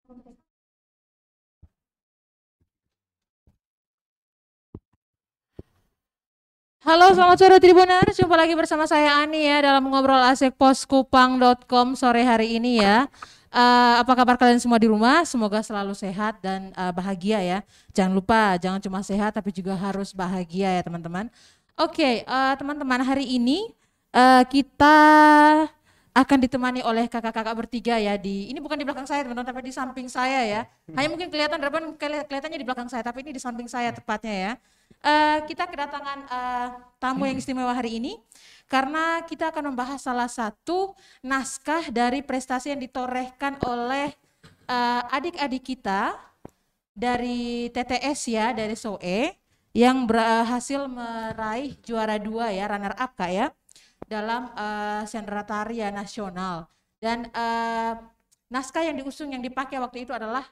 Halo, selamat sore Tribuners. Jumpa lagi bersama saya Ani ya dalam ngobrol asik poskupang.com sore hari ini ya. Apa kabar kalian semua di rumah? Semoga selalu sehat dan bahagia ya. Jangan lupa, jangan cuma sehat tapi juga harus bahagia ya teman-teman. Oke, teman-teman hari ini kita akan ditemani oleh kakak-kakak bertiga ya ini bukan di belakang saya teman-teman tapi di samping saya ya. Hanya mungkin kelihatan kelihatannya di belakang saya tapi ini di samping saya tepatnya ya. Kita kedatangan tamu yang istimewa hari ini karena kita akan membahas salah satu naskah dari prestasi yang ditorehkan oleh adik-adik kita dari TTS ya, dari SOE yang berhasil meraih juara 2 ya, runner up Kak ya, dalam sendera tari nasional. Dan naskah yang diusung yang dipakai waktu itu adalah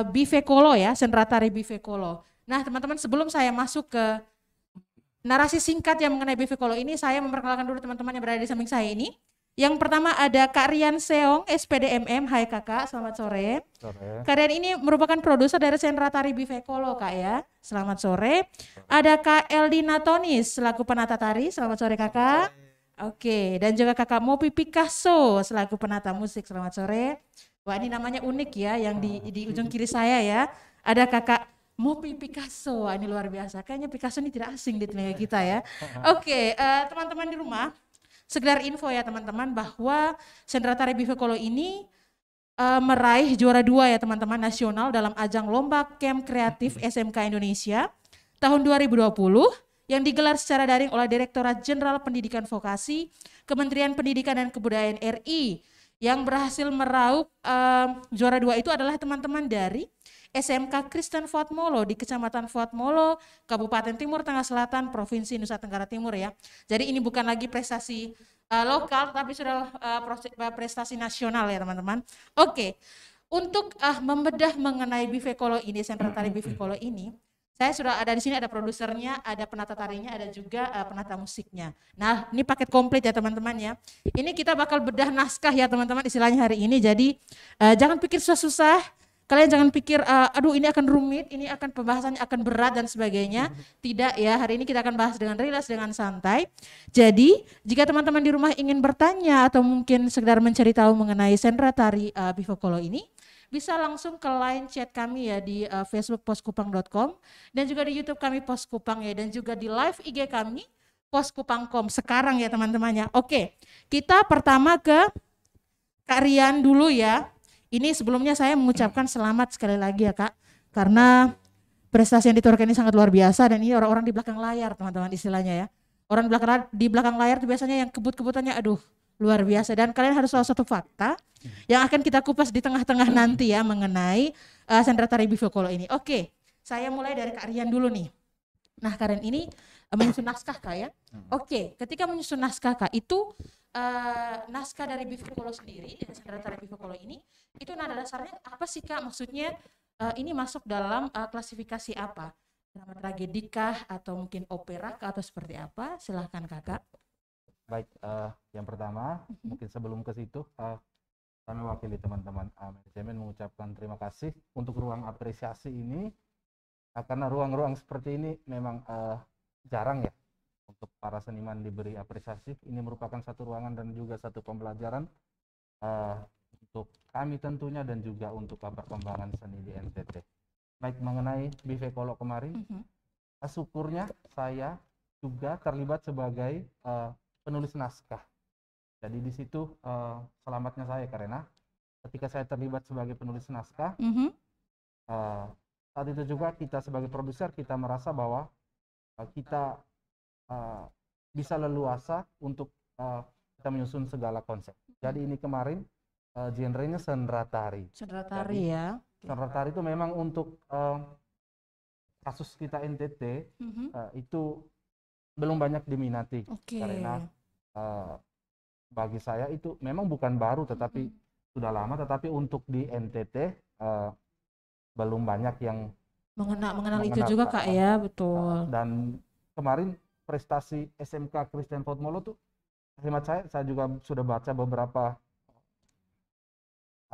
Bivekolo ya, sendera tari Bivekolo. Nah teman-teman, sebelum saya masuk ke narasi singkat yang mengenai Bivekolo ini, saya memperkenalkan dulu teman-teman yang berada di samping saya ini. Yang pertama ada Kak Rian Seong, SPDMM. Hai kakak, selamat sore. Sore. Kak Rian ini merupakan produser dari sendera tari Bivekolo Kak ya. Selamat sore. Ada Kak Eldina Tonis selaku penata tari. Selamat sore kakak. Oke, dan juga kakak Mopi Picasso selaku penata musik. Selamat sore. Wah ini namanya unik ya, yang di ujung kiri saya ya. Ada kakak Mopi Picasso. Wah ini luar biasa. Kayaknya Picasso ini tidak asing di telinga kita ya. Oke, teman-teman di rumah, sekedar info ya teman-teman bahwa sendera tari Bivekolo ini meraih juara 2 ya teman-teman nasional dalam ajang lomba camp kreatif SMK Indonesia tahun 2020 yang digelar secara daring oleh Direktorat Jenderal Pendidikan Vokasi Kementerian Pendidikan dan Kebudayaan RI. Yang berhasil meraup juara 2 itu adalah teman-teman dari SMK Kristen Fatmolo di Kecamatan Fatmolo, Kabupaten Timur Tengah Selatan, Provinsi Nusa Tenggara Timur ya. Jadi ini bukan lagi prestasi lokal tapi sudah prestasi nasional ya teman-teman. Oke, untuk membedah mengenai Bivekolo ini, sendera tari Bivekolo ini, saya sudah ada di sini, ada produsernya, ada penata tarinya, ada juga penata musiknya. Nah, ini paket komplit ya teman-teman ya. Ini kita bakal bedah naskah ya teman-teman istilahnya hari ini. Jadi jangan pikir susah-susah. Kalian jangan pikir, aduh ini akan rumit, ini akan pembahasannya akan berat dan sebagainya. Tidak ya, hari ini kita akan bahas dengan rileks, dengan santai. Jadi, jika teman-teman di rumah ingin bertanya atau mungkin sekedar mencari tahu mengenai sendera tari Bivekolo ini, bisa langsung ke line chat kami ya di Facebook poskupang.com dan juga di YouTube kami Poskupang ya, dan juga di live IG kami poskupang.com sekarang ya teman-temannya. Oke, kita pertama ke Kak Rian dulu ya. Ini sebelumnya saya mengucapkan selamat sekali lagi ya Kak, karena prestasi yang ditorehkan ini sangat luar biasa dan ini orang-orang di belakang layar teman-teman istilahnya ya. Orang di belakang layar itu biasanya yang kebut-kebutannya aduh luar biasa, dan kalian harus tahu satu fakta yang akan kita kupas di tengah-tengah nanti ya mengenai sendera tari Bivekolo ini. Oke, saya mulai dari Kak Rian dulu nih. Nah Kak Rian ini menyusun naskah Kak ya. Oke, ketika menyusun naskah Kak itu naskah dari Bivekolo sendiri, sendera tari Bivekolo ini, itu nada dasarnya apa sih Kak? Maksudnya ini masuk dalam klasifikasi apa? Drama tragedi kah atau mungkin opera kah atau seperti apa? Silahkan kakak. Baik, yang pertama mungkin sebelum ke situ kami wakili teman-teman manajemen mengucapkan terima kasih untuk ruang apresiasi ini, karena ruang-ruang seperti ini memang jarang ya untuk para seniman diberi apresiasi. Ini merupakan satu ruangan dan juga satu pembelajaran untuk kami tentunya dan juga untuk perkembangan seni di NTT. Baik, mengenai Bivekolo kemarin, syukurnya saya juga terlibat sebagai penulis naskah. Jadi di situ selamatnya saya, karena ketika saya terlibat sebagai penulis naskah, saat itu juga kita sebagai produser kita merasa bahwa kita bisa leluasa untuk kita menyusun segala konsep. Jadi ini kemarin genrenya sendera tari. Sendera tari ya. Sendera tari itu memang untuk kasus kita NTT itu belum banyak diminati, karena bagi saya itu memang bukan baru tetapi sudah lama, tetapi untuk di NTT belum banyak yang mengenal itu juga Kak ya, betul. Dan kemarin prestasi SMK Kristen Fatmolo tuh hemat saya juga sudah baca beberapa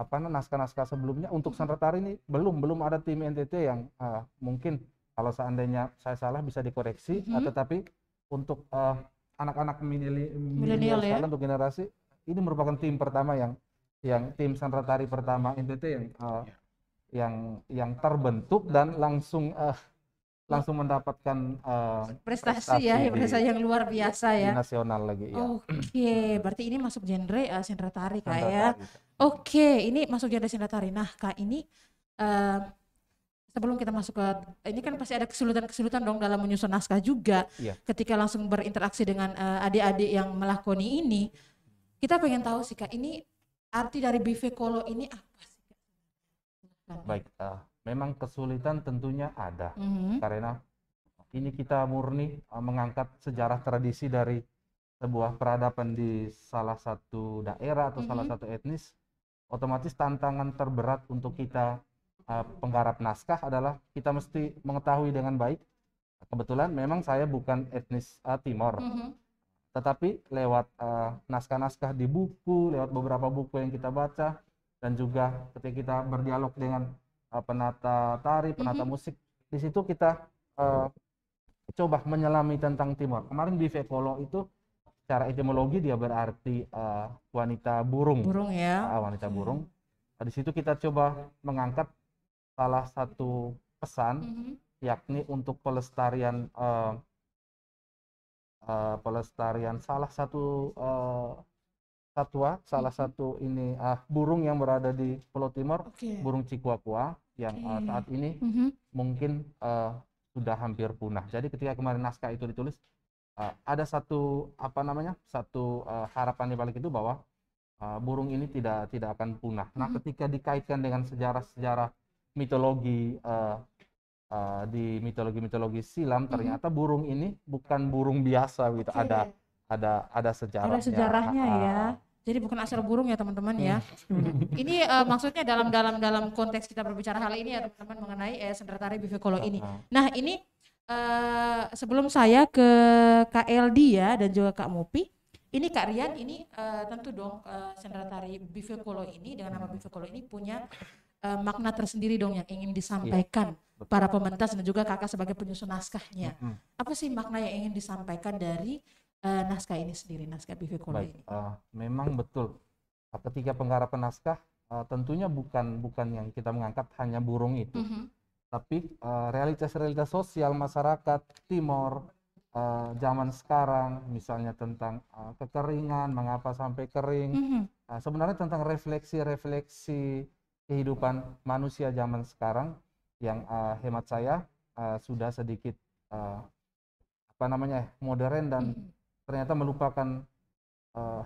naskah-naskah sebelumnya untuk sastra tari ini belum ada tim NTT yang mungkin kalau seandainya saya salah bisa dikoreksi, tetapi untuk anak-anak milenial Milenial ya. sekarang untuk generasi ini merupakan tim pertama yang tim sastra tari pertama NTT yang terbentuk dan langsung mendapatkan Prestasi ya, prestasi yang luar biasa di ya. nasional lagi ya. Oke, berarti ini masuk genre sastra tari Kak Sastra ya. tari. Oke, ini masuk genre sastra tari. Nah Kak, ini sebelum kita masuk ke ini kan pasti ada kesulitan-kesulitan dong dalam menyusun naskah juga. Iya. Ketika langsung berinteraksi dengan adik-adik yang melakoni ini, kita pengen tahu sih Kak, ini arti dari Bivekolo ini apa sih Kak? Baik, memang kesulitan tentunya ada Mhm. karena ini kita murni mengangkat sejarah tradisi dari sebuah peradaban di salah satu daerah atau salah satu etnis. Otomatis tantangan terberat untuk kita penggarap naskah adalah kita mesti mengetahui dengan baik. Kebetulan memang saya bukan etnis Timor, tetapi lewat naskah-naskah di buku, lewat beberapa buku yang kita baca, dan juga ketika kita berdialog dengan penata tari, penata musik, di situ kita coba menyelami tentang Timor. Kemarin Bivekolo itu secara etimologi dia berarti wanita burung. Burung ya. Wanita burung. Di situ kita coba mengangkat salah satu pesan, yakni untuk pelestarian salah satu satwa, salah satu ini burung yang berada di Pulau Timor, burung cikuakua yang saat ini mungkin sudah hampir punah. Jadi ketika kemarin naskah itu ditulis, ada satu harapan di balik itu bahwa burung ini tidak akan punah. Nah, ketika dikaitkan dengan sejarah-sejarah mitologi di mitologi silam, ternyata burung ini bukan burung biasa gitu. Ada sejarahnya. Ada sejarahnya ya. Jadi bukan asal burung ya teman-teman ya. Ini maksudnya dalam konteks kita berbicara hal ini ya teman-teman mengenai sastra tari Bivekolo ini. Nah, ini sebelum saya ke Kak Eldi ya dan juga Kak Mopi, ini Kak Rian ini tentu dong sastra tari Bivekolo ini dengan nama Bivekolo ini punya makna tersendiri dong yang ingin disampaikan para pementas dan juga kakak sebagai penyusun naskahnya. Apa sih makna yang ingin disampaikan dari naskah ini sendiri, naskah Bivekolo ini? Memang betul. Ketika penggarapan naskah tentunya bukan yang kita mengangkat hanya burung itu, tapi realitas-realitas sosial masyarakat Timor zaman sekarang, misalnya tentang kekeringan, mengapa sampai kering, sebenarnya tentang refleksi kehidupan manusia zaman sekarang yang hemat saya sudah sedikit modern dan ternyata melupakan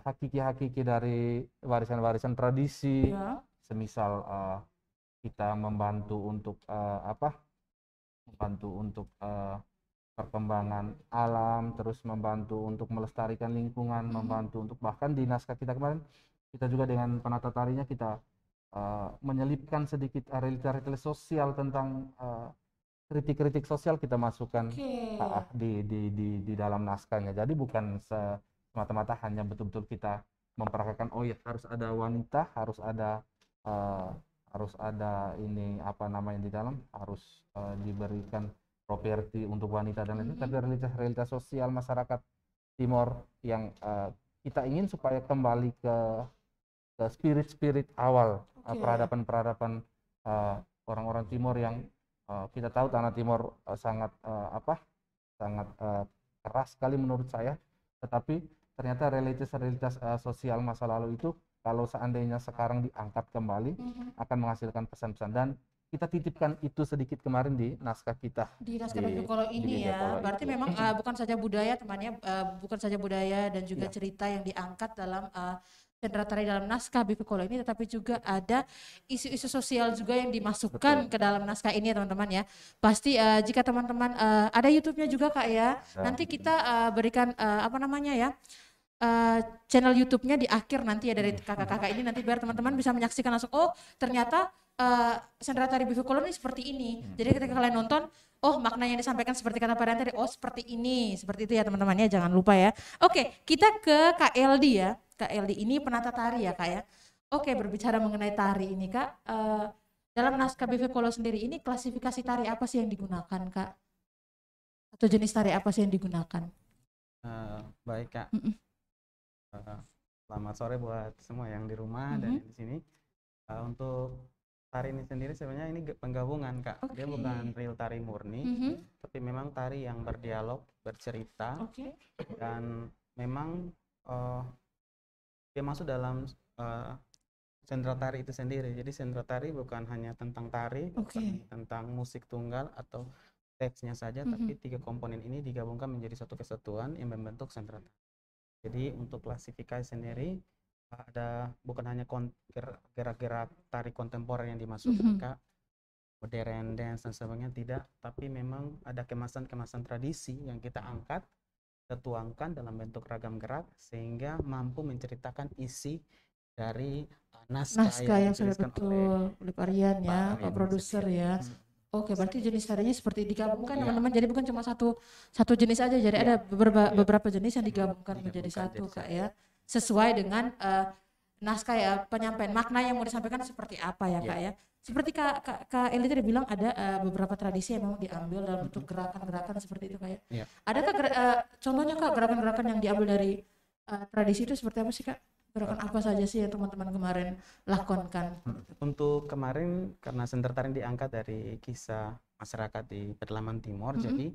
hakiki-hakiki dari warisan-warisan tradisi, semisal kita membantu untuk perkembangan alam, terus membantu untuk melestarikan lingkungan, membantu untuk bahkan di naskah kita kemarin kita juga dengan penata tarinya kita menyelipkan sedikit realitas sosial tentang kritik-kritik sosial kita masukkan di dalam naskahnya. Jadi bukan semata-mata hanya betul-betul kita memperagakan oh ya harus ada wanita, harus ada ini di dalam, harus diberikan properti untuk wanita dan lain-lain, tapi realitas sosial masyarakat Timor yang kita ingin supaya kembali ke spirit awal peradaban orang-orang Timor yang kita tahu tanah Timor sangat keras sekali menurut saya, tetapi ternyata realitas sosial masa lalu itu kalau seandainya sekarang diangkat kembali akan menghasilkan pesan-pesan, dan kita titipkan itu sedikit kemarin di naskah kita di naskah Bivekolo ini ya. Berarti memang bukan saja budaya temannya, bukan saja budaya dan juga cerita yang diangkat dalam sastra tari dalam naskah Bivekolo ini, tetapi juga ada isu-isu sosial juga yang dimasukkan ke dalam naskah ini ya teman-teman ya. Pasti jika teman-teman ada YouTube-nya juga Kak ya. Nanti kita berikan channel YouTube-nya di akhir nanti ya dari kakak-kakak ini, nanti biar teman-teman bisa menyaksikan langsung, oh ternyata sastra tari Bivekolo ini seperti ini. Jadi ketika kalian nonton, oh makna yang disampaikan seperti kata Pak Rian tadi, oh seperti ini, seperti itu ya teman-teman ya, jangan lupa ya. Oke, kita ke Kak Eldi ya. Kak Eldi ini penata tari ya Kak ya. Oke, berbicara mengenai tari ini Kak, dalam naskah Bivekolo sendiri ini klasifikasi tari apa sih yang digunakan Kak? Atau jenis tari apa sih yang digunakan? Baik Kak, Mm-mm. selamat sore buat semua yang di rumah dan yang di sini. Untuk tari ini sendiri sebenarnya ini penggabungan Kak. Dia Oke. bukan real tari murni, Mhm. tapi memang tari yang berdialog, bercerita, Oke. dan memang dia masuk dalam sentra tari itu sendiri. Jadi sentra tari bukan hanya tentang tari, bukan Oke. hanya tentang musik tunggal atau teksnya saja, tapi tiga komponen ini digabungkan menjadi satu kesatuan yang membentuk sentra tari. Jadi untuk klasifikasi sendiri ada bukan hanya gerak-gerak tari kontemporer yang dimasukkan Kak, modern dance dan sebagainya, tidak, tapi memang ada kemasan-kemasan tradisi yang kita angkat, kita tuangkan dalam bentuk ragam gerak sehingga mampu menceritakan isi dari naskah Yang sudah dituliskan betul oleh Parian ya, Pak Pak produser ya. Oke, berarti jenis tarinya seperti digabungkan Iya. teman-teman. Jadi bukan cuma satu jenis aja, jadi Iya. ada Iya. beberapa jenis yang digabungkan menjadi Digabungkan satu jadi Kak ya. Sesuai dengan naskah ya, penyampaian makna yang mau disampaikan seperti apa ya Iya. Kak ya. Seperti Kak Eli tadi bilang ada beberapa tradisi yang memang diambil dalam bentuk gerakan-gerakan seperti itu Kak ya. Iya. Adakah contohnya Kak gerakan-gerakan yang diambil dari tradisi itu seperti apa sih Kak? Gerakan apa saja sih yang teman-teman kemarin lakonkan? Untuk kemarin karena senter tari diangkat dari kisah masyarakat di pedalaman timur, jadi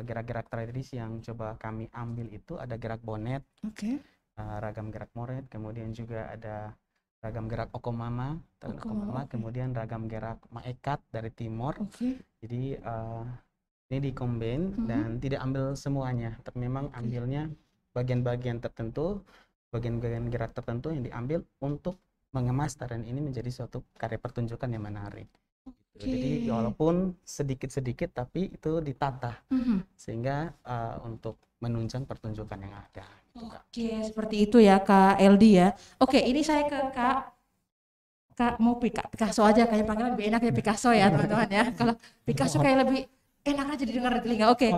gerak-gerak tradisi yang coba kami ambil itu ada gerak bonet, Oke. ragam gerak moret, kemudian juga ada ragam gerak okomama, Oke. kemudian ragam gerak maekat dari timur. Oke. Jadi ini dikombin dan tidak ambil semuanya, tapi memang ambilnya bagian-bagian tertentu, bagian-bagian gerak tertentu yang diambil untuk mengemas tarian ini menjadi suatu karya pertunjukan yang menarik. Jadi walaupun sedikit-sedikit tapi itu ditata sehingga untuk menunjang pertunjukan yang ada. Oke, seperti itu ya Kak Eldi ya. Oke, ini saya ke Kak mau Picasso aja, kayaknya panggilan lebih enak ya Picasso ya teman-teman ya. Kalau Picasso kayak lebih enak aja didengar di telinga. Oke,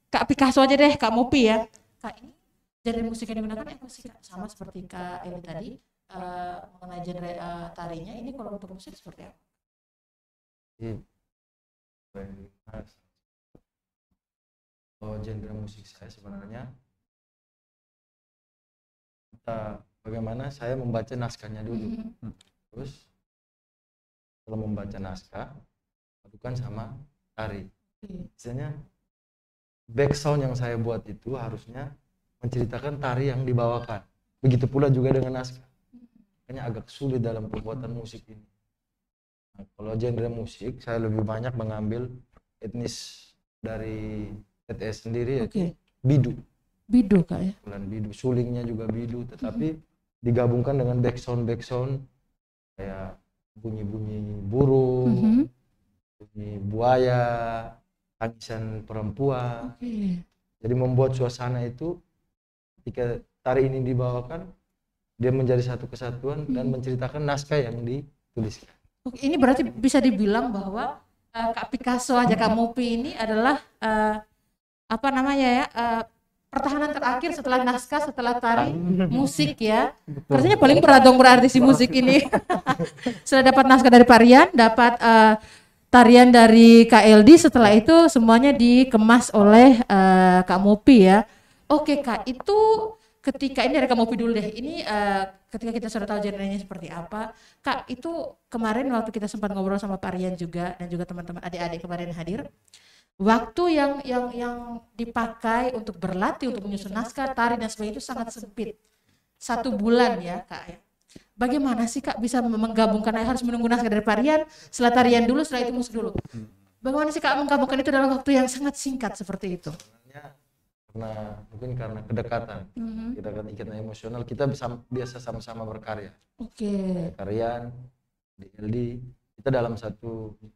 Kak Picasso aja deh, Kak Mopi ya. Kak, ini genre musik yang digunakan apa sih Kak? Sama seperti Kak Eli tadi mengenai genre tarinya. Ini kalau untuk musik seperti apa? Genre musik saya sebenarnya bagaimana saya membaca naskahnya dulu, terus setelah membaca naskah padukan sama tari. Misalnya background yang saya buat itu harusnya menceritakan tari yang dibawakan, begitu pula juga dengan naskah. Makanya agak sulit dalam pembuatan musik ini. Nah, kalau genre musik saya lebih banyak mengambil etnis dari TTS sendiri, yaitu bidu. Bidu Kak ya? Bulan bidu, sulingnya juga bidu, tetapi digabungkan dengan backsound kayak bunyi-bunyi burung, bunyi buaya, tangisan perempuan. Jadi membuat suasana itu ketika tari ini dibawakan, dia menjadi satu kesatuan dan menceritakan naskah yang dituliskan. Ini berarti bisa dibilang bahwa Kak Picasso aja Kak Mopi ini adalah apa namanya ya, pertahanan terakhir setelah naskah, setelah tari, musik ya. Kerjanya paling berat dong berarti si musik ini. Setelah dapat naskah dari Parian, dapat tarian dari Kak Eldi, setelah itu semuanya dikemas oleh Kak Mopi ya. Oke Kak, itu ketika ini dari Kak Mopi dulu deh. Ini ketika kita sudah tahu genrenya seperti apa, Kak, itu kemarin waktu kita sempat ngobrol sama Parian juga dan juga teman-teman adik-adik kemarin hadir. Waktu yang dipakai untuk berlatih, untuk menyusun naskah, tari dan sebagainya itu sangat sempit. 1 bulan ya Kak ya. Bagaimana sih Kak bisa menggabungkan, harus menunggu naskah dari Parian, setelah tarian dulu, setelah itu musik dulu. Bagaimana sih Kak menggabungkan itu dalam waktu yang sangat singkat seperti itu? Mungkin karena kedekatan, ikatan emosional, kita biasa sama-sama berkarya. Karian, DLD,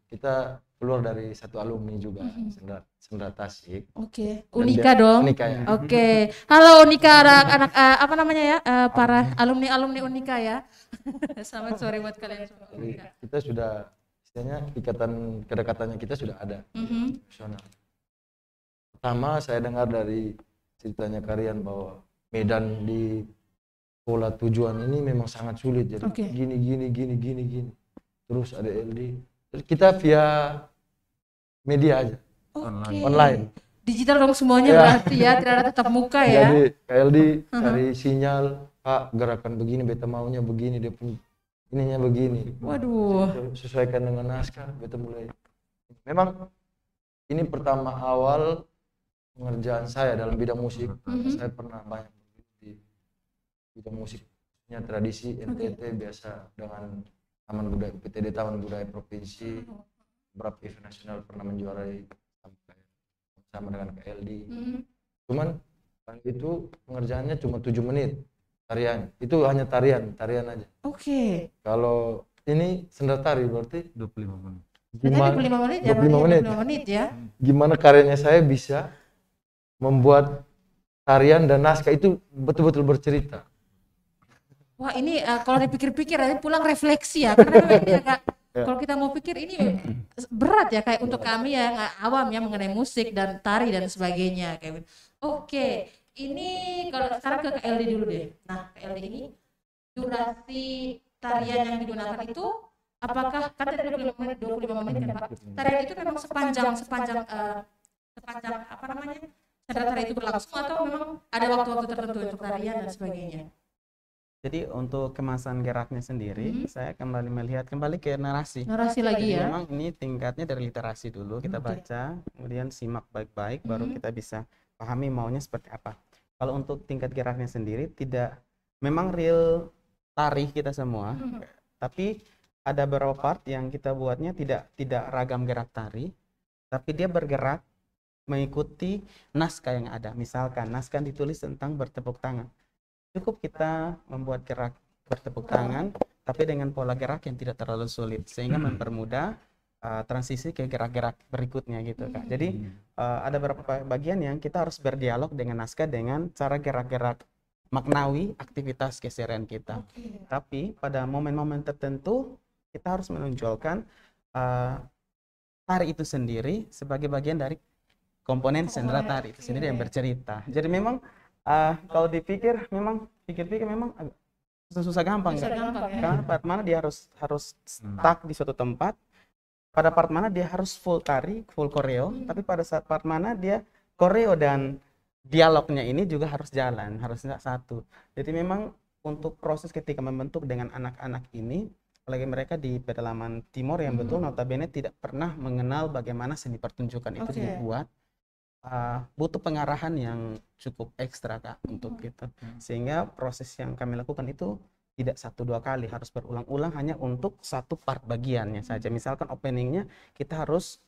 kita keluar dari satu alumni juga, Sendra Tasik. Unika dong. Unika ya. Halo Unika, anak apa namanya ya, para alumni Unika ya. Selamat sore buat kalian semua. Kita sudah, istilahnya kedekatannya kita sudah ada. Emosional. Pertama saya dengar dari ceritanya Karian bahwa medan di pola tujuan ini memang sangat sulit. Jadi Oke. gini. Terus ada LD. Jadi kita via media aja, Oke. online. Digital dong semuanya Ya. berarti ya, tidak ada tatap muka ya. Jadi KLD cari sinyal, Pak gerakan begini, beta maunya begini, dia punya ininya begini. Waduh. Sesuaikan dengan naskah, beta mulai. Memang ini pertama awal pengerjaan saya dalam bidang musik. Saya pernah banyak di bidang musiknya tradisi NTT biasa dengan Taman Budaya PTD Taman Budaya Provinsi, beberapa event nasional pernah menjuarai sama dengan KLD. Cuman itu pengerjaannya cuma 7 menit tarian. Itu hanya tarian aja. Oke. Kalau ini senda tari berarti 25 menit. Berarti 25 menit ya, 25 menit. 25 menit ya. Gimana karyanya saya bisa membuat tarian dan naskah itu betul-betul bercerita. Wah ini kalau dipikir-pikir nanti pulang refleksi ya, karena memang ini agak kalau kita mau pikir ini berat ya kayak untuk kami yang awam ya mengenai musik dan tari dan sebagainya kayak gitu. Oke, ini kalau sekarang ke KLD dulu deh. Nah KLD ini durasi tarian yang digunakan itu apakah kan tadi 25 menit kan Pak? Tarian itu memang sepanjang apa namanya? Senda tari itu berlangsung atau memang ada waktu-waktu tertentu untuk tarian dan sebagainya? Jadi untuk kemasan geraknya sendiri, saya kembali melihat kembali ke narasi. Narasi lagi Jadi ya. memang ini tingkatnya dari literasi dulu, kita baca, kemudian simak baik-baik, baru kita bisa pahami maunya seperti apa. Kalau untuk tingkat geraknya sendiri, tidak memang real tari kita semua, tapi ada beberapa part yang kita buatnya tidak ragam gerak tari, tapi dia bergerak mengikuti naskah yang ada. Misalkan naskah ditulis tentang bertepuk tangan. Cukup kita membuat gerak bertepuk tangan, tapi dengan pola gerak yang tidak terlalu sulit, sehingga mempermudah transisi ke gerak-gerak berikutnya gitu Kak. Jadi ada beberapa bagian yang kita harus berdialog dengan naskah dengan cara gerak-gerak maknawi aktivitas keseharian kita. Tapi pada momen-momen tertentu kita harus menonjolkan tari itu sendiri sebagai bagian dari komponen sendera tari itu sendiri yang bercerita. Jadi memang kalau dipikir memang pikir-pikir memang agak susah gampang Susah Kak. gampang ya. Karena part mana dia harus stuck di suatu tempat, pada part mana dia harus full tari, full koreo, tapi pada saat part mana dia koreo dan dialognya ini juga harus jalan, harus satu. Jadi memang untuk proses ketika membentuk dengan anak-anak ini, apalagi mereka di pedalaman timur yang betul notabene tidak pernah mengenal bagaimana seni pertunjukan itu dibuat. Butuh pengarahan yang cukup ekstra Kak untuk kita, sehingga proses yang kami lakukan itu tidak 1-2 kali, harus berulang-ulang hanya untuk satu part bagiannya saja. Misalkan openingnya kita harus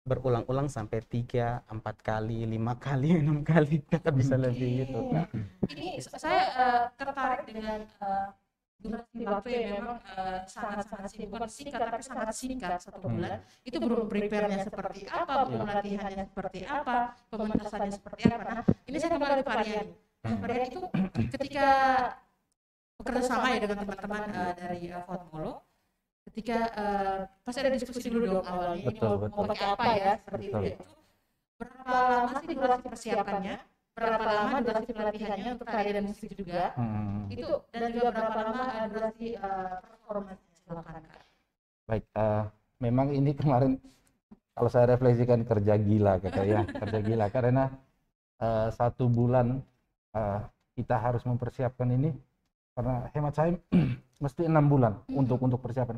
berulang-ulang sampai 3, 4 kali, 5 kali, 6 kali, kita bisa lebih gitu Kak. Ini saya tertarik dengan durasi waktu yang memang sangat-sangat bukan singkat tapi sangat singkat 1 bulan. Itu belum prepare-nya seperti apa, belum latihannya seperti apa, pementasannya seperti apa. Nah, ini saya kembali ke Pak Rian. Pak Rian itu ketika bekerja sama ya dengan teman-teman dari Fotmolo, ketika pasti ada diskusi dulu dong awalnya ini mau pakai apa ya seperti itu. Berapa lama sih durasi persiapannya? Berapa lama durasi pelatihannya untuk tari dan musik juga? Itu dan juga berapa lama durasi performanya? Silakan Kak. Baik, memang ini kemarin kalau saya refleksikan kerja gila Kakak ya, kerja gila karena 1 bulan kita harus mempersiapkan ini karena hemat saya mesti 6 bulan untuk persiapan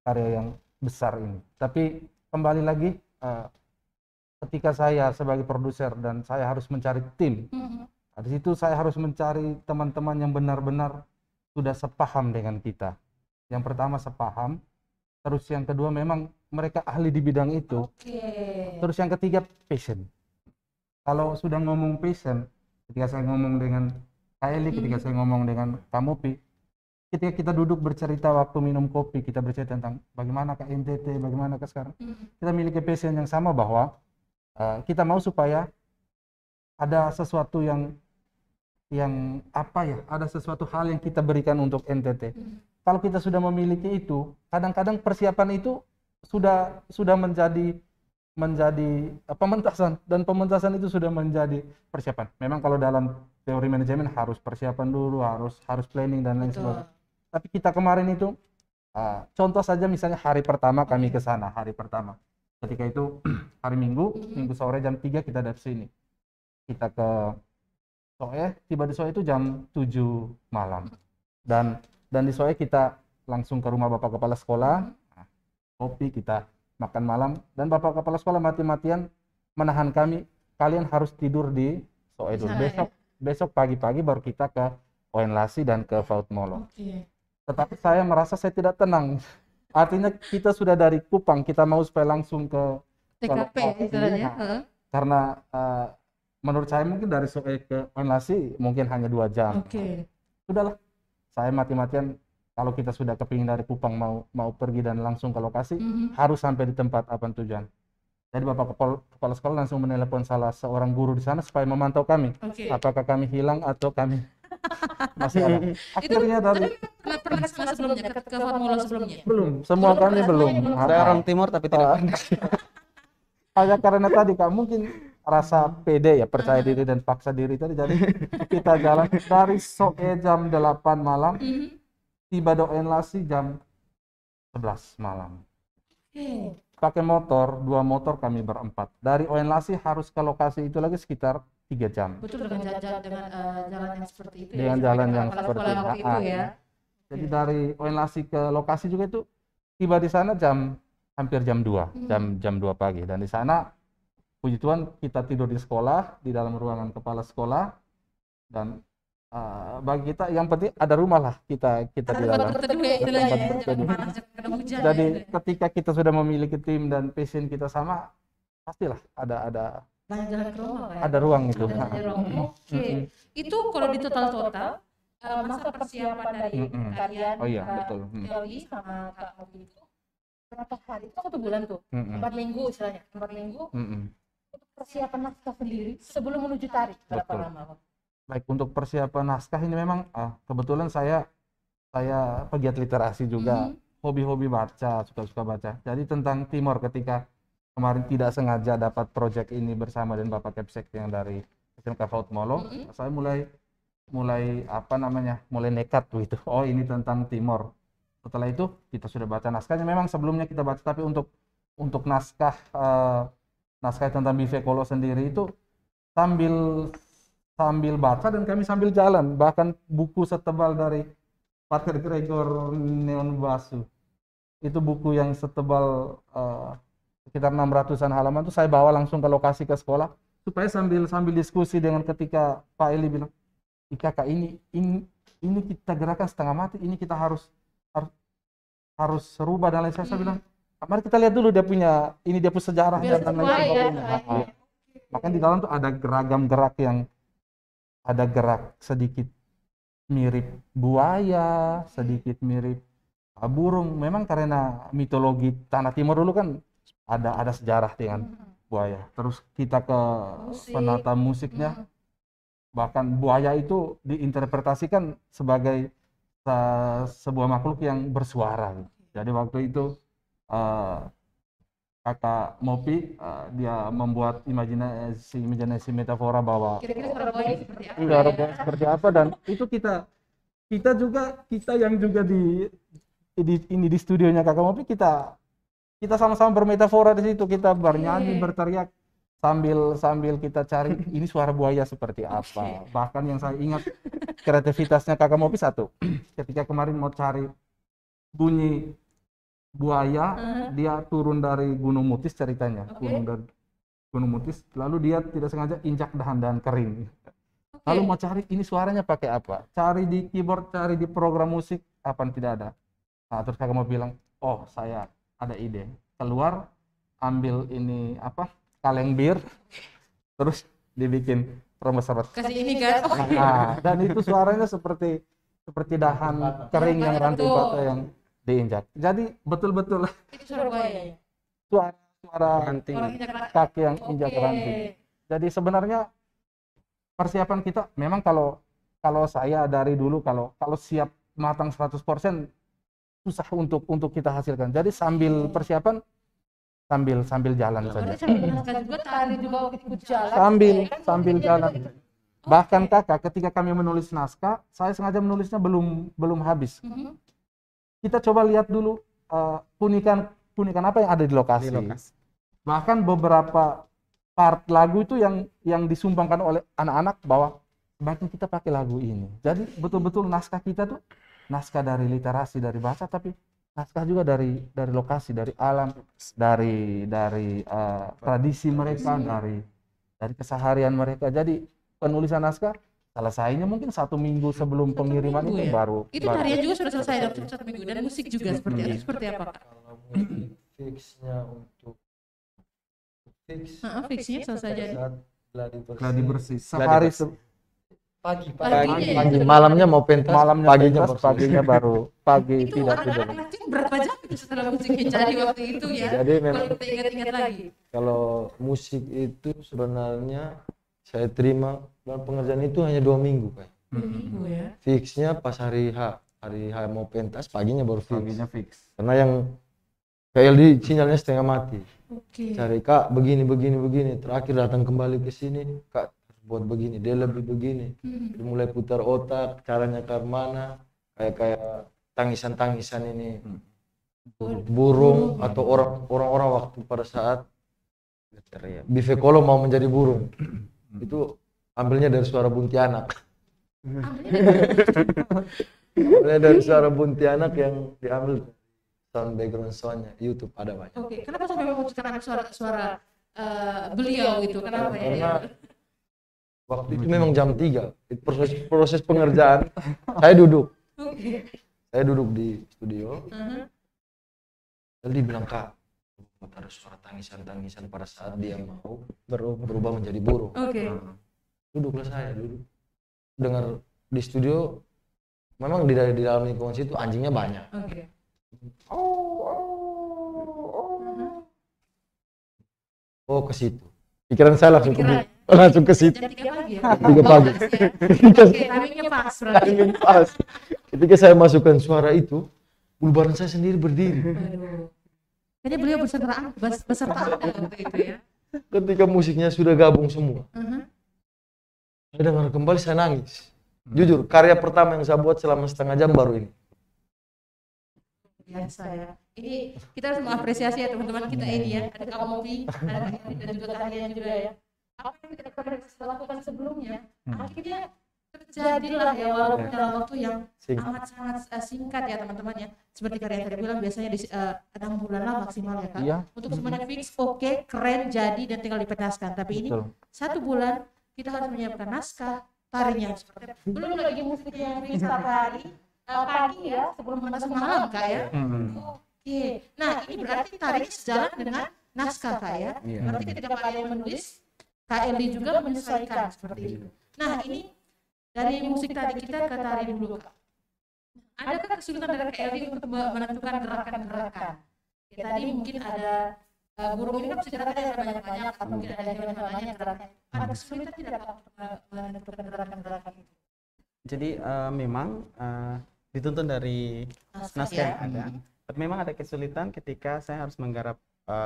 karya yang besar ini. Tapi kembali lagi ketika saya sebagai produser dan saya harus mencari tim, di situ saya harus mencari teman-teman yang benar-benar sudah sepaham dengan kita. Yang pertama sepaham, terus yang kedua memang mereka ahli di bidang itu. Terus yang ketiga passion. Kalau sudah ngomong passion, ketika saya ngomong dengan Kaeli, ketika saya ngomong dengan Kamopi, ketika kita duduk bercerita waktu minum kopi, kita bercerita tentang bagaimana ke NTT, bagaimana ke sekarang, kita memiliki passion yang sama bahwa kita mau supaya ada sesuatu yang apa ya, ada sesuatu hal yang kita berikan untuk NTT. Kalau kita sudah memiliki itu, kadang-kadang persiapan itu sudah menjadi menjadi pementasan, dan pementasan itu sudah menjadi persiapan. Memang kalau dalam teori manajemen harus persiapan dulu, harus planning dan lain Betul. sebagainya. Tapi kita kemarin itu contoh saja, misalnya hari pertama kami ke sana, hari pertama. Ketika itu hari Minggu, Minggu sore jam 3 kita dari sini. Kita ke Soe, tiba di Soe itu jam 7 malam. Dan di Soe kita langsung ke rumah Bapak Kepala Sekolah, kopi, kita makan malam, dan Bapak Kepala Sekolah mati-matian menahan kami, kalian harus tidur di Soe dulu. Sana, Besok pagi-pagi baru kita ke Oen Lasi dan ke Faut Molo. Oke. Tetapi saya merasa saya tidak tenang. Artinya kita sudah dari Kupang, kita mau supaya langsung ke TKP lokasi, istilahnya. nah, karena menurut saya mungkin dari Soe ke Oen Lasi mungkin hanya 2 jam. Oke. Sudahlah, saya mati-matian kalau kita sudah kepingin dari Kupang mau pergi dan langsung ke lokasi, harus sampai di tempat tujuan. Jadi Bapak Kepala Sekolah langsung menelepon salah seorang guru di sana supaya memantau kami, Oke. apakah kami hilang atau kami masih ada. Akhirnya dari Pernah ke sana sebelumnya, ke Formula sebelumnya? belum, semua kami belum. Saya orang timur tapi tidak pernah. Hanya karena tadi Kak, mungkin rasa pede ya, percaya diri dan paksa diri tadi. Jadi kita jalan dari Soe jam 8 malam, tiba di Oen Lasi jam 11 malam. Pakai motor, 2 motor kami berempat. Dari Oen Lasi harus ke lokasi itu lagi sekitar 3 jam. Betul, dengan jalan yang seperti itu ya. Dengan seperti jalan kata yang kepala seperti sekolah waktu itu ya. Jadi dari Oen Lasi ke lokasi juga itu tiba di sana hampir jam 2, jam 2 pagi. Dan di sana puji Tuhan kita tidur di sekolah, di dalam ruangan kepala sekolah, dan bagi kita yang penting ada rumah lah, kita di dalam. Berteduh ya istilahnya, tempat ya. berteduh. Jangan panas, jangan kena hujan. Jadi ya. ketika kita sudah memiliki tim dan passion kita sama, pastilah ada Banyak jalan ke rumah kan? ada ruang itu. Ada ruang. Oke. Itu kalau di total masa persiapan dari kalian, Oh iya, Kak betul. Eli sama Kak Mopi itu berapa hari? Itu 1 bulan tuh. 4 minggu istilahnya. 4 minggu untuk persiapan naskah sendiri sebelum menuju tari. Berapa Betul. lama? Baik, untuk persiapan naskah ini memang kebetulan saya pegiat literasi juga, hobi-hobi baca, suka-suka baca. Jadi tentang Timor, ketika kemarin tidak sengaja dapat proyek ini bersama dengan Bapak Kepsek yang dari SMK Faut Molo, saya mulai nekat tuh itu. Oh, ini tentang Timor. Setelah itu kita sudah baca naskahnya. Memang sebelumnya kita baca, tapi untuk naskah tentang Bivekolo sendiri itu sambil baca dan kami sambil jalan. Bahkan buku setebal dari Pater Gregor Neon Basu, itu buku yang setebal sekitar 600-an halaman, itu saya bawa langsung ke lokasi, ke sekolah, supaya sambil diskusi dengan ketika Pak Eli bilang, Kak, ini kita gerakan setengah mati, ini kita harus rubah dan lain. Saya bilang, mari kita lihat dulu dia punya sejarah Biar dan lain sesuai ya. sebagainya. Makanya di dalam tuh ada geragam gerak yang ada gerak sedikit mirip buaya, sedikit mirip burung. Memang karena mitologi Tanah Timur dulu kan ada sejarah dengan buaya. Terus kita ke penata musiknya, bahkan buaya itu diinterpretasikan sebagai sebuah makhluk yang bersuara. Jadi waktu itu Kakak Mopi dia membuat imajinasi metafora bahwa Kira-kira suara buaya seperti apa? suara ya? buaya seperti apa, dan itu kita yang juga di studionya Kakak Mopi, kita sama-sama bermetafora di situ, kita bernyanyi, berteriak sambil kita cari ini suara buaya seperti apa. Bahkan yang saya ingat kreativitasnya Kakak Mopi satu, ketika kemarin mau cari bunyi buaya, dia turun dari Gunung Mutis ceritanya, turun dari Gunung Mutis, lalu dia tidak sengaja injak dahan-dahan kering. Lalu mau cari ini suaranya pakai apa? Cari di keyboard, cari di program musik, apa tidak ada. Nah, terus Kakak mau bilang, oh saya ada ide. Keluar, ambil ini kaleng bir, terus dibikin rombos-rombos. Kasih ini kan? Nah, dan itu suaranya seperti dahan kering yang ranting patah yang diinjak. Jadi betul-betul Itu suara buaya ya? suara Ranting. Orang injak kaki yang injak ranting. Jadi sebenarnya persiapan kita memang kalau saya dari dulu kalau siap matang 100% susah untuk kita hasilkan. Jadi sambil persiapan sambil jalan saja. Berarti sambil naskah juga, tari juga ikut jalan. Sambil jalan. Bahkan kakak, ketika kami menulis naskah, saya sengaja menulisnya belum habis. Kita coba lihat dulu keunikan apa yang ada di lokasi. Bahkan beberapa part lagu itu yang disumbangkan oleh anak-anak bahwa sebaiknya kita pakai lagu ini. Jadi betul-betul naskah kita tuh naskah dari literasi, dari bahasa, tapi naskah juga dari lokasi, dari alam, dari tradisi mereka, dari keseharian mereka. Jadi penulisan naskah selesainya mungkin 1 minggu sebelum pengiriman itu ya? baru. Itu tarian juga sudah selesai dalam 1 minggu, dan musik juga seperti apa, Kak? Kalau musik fixnya untuk Fixnya selesai jadi. saat Gladi bersih. Sehari pagi Paginya ya? malamnya mau pentas, malamnya paginya pentas, paginya baru pagi Itu tidak tidur. anak-anak itu berapa jam itu setelah musiknya jadi waktu itu ya? Jadi memang Kalau kita ingat-ingat lagi. kalau musik itu sebenarnya saya terima dalam pengerjaan itu hanya 2 minggu kayak. 2 minggu ya. Fixnya pas hari H mau pentas, paginya baru fix. Paginya fix. Karena yang KLD sinyalnya setengah mati. Oke. Cari Kak begini, terakhir datang kembali ke sini, Kak buat begini, dia lebih begini. Dia mulai putar otak, caranya ke mana, kayak tangisan ini burung atau orang-orang waktu pada saat Bivekolo mau menjadi burung. Itu ambilnya dari suara buntianak. Ambilnya dari suara buntianak yang diambil sound background soundnya, YouTube ada banyak. Oke, kenapa sampai memutuskan suara beliau itu? Kenapa ya? Karena waktu itu memang jam 3, proses pengerjaan, saya duduk di studio, lalu dibilang Kak, ada suara tangisan pada saat dia mau berubah menjadi burung. Oke. Duduklah saya, dengar di studio, memang di dalam lingkungan situ anjingnya banyak. Oke. Oh ke situ, pikiran saya langsung ke situ. Jam 3 pagi ya? 3 pagi. Oke, timingnya pas berarti. Timing pas. Ketika saya masukkan suara itu, bulu badan saya sendiri berdiri. Aduh. Kayaknya beliau beserta Anda waktu itu ya. Ketika musiknya sudah gabung semua, saya dengar kembali, saya nangis. Jujur, karya pertama yang saya buat selama setengah jam baru ini. Biasa ya. Ini kita harus mengapresiasi ya teman-teman kita ini ya. Ada Kak Mopi, ada Kak Eri, dan juga kalian juga ya. Apa yang kita pernah lakukan sebelumnya, akhirnya terjadilah ya, walaupun dalam waktu yang amat sangat singkat ya teman-teman ya. Seperti kalian tadi bilang, biasanya di 6 bulan lah maksimal ya Kak. Iya. Untuk semuanya fix, oke, keren, jadi dan tinggal dipentaskan. Tapi ini Betul. 1 bulan kita harus menyiapkan naskah, tarinya seperti belum lagi musik yang fix setiap hari pagi ya, sebelum pentas malam Kak ya. Oke, nah ini berarti tarinya sejalan dengan naskah Kak ya. Berarti ketika kalian menulis, Kak Eli juga menyesuaikan seperti itu. Nah ini dari musik tadi kita ke tari dulu Kak. Adakah kesulitan dari Kak Eli untuk menentukan gerakan-gerakan? Ya, tadi mungkin ada burung ini kan bisa gerakannya ada banyak-banyak, atau mungkin ada hewan banyak gerakannya. Ada kesulitan tidak Kak untuk menentukan gerakan-gerakan itu? Jadi memang dituntun dari naskah yang ada. Tapi memang ada kesulitan ketika saya harus menggarap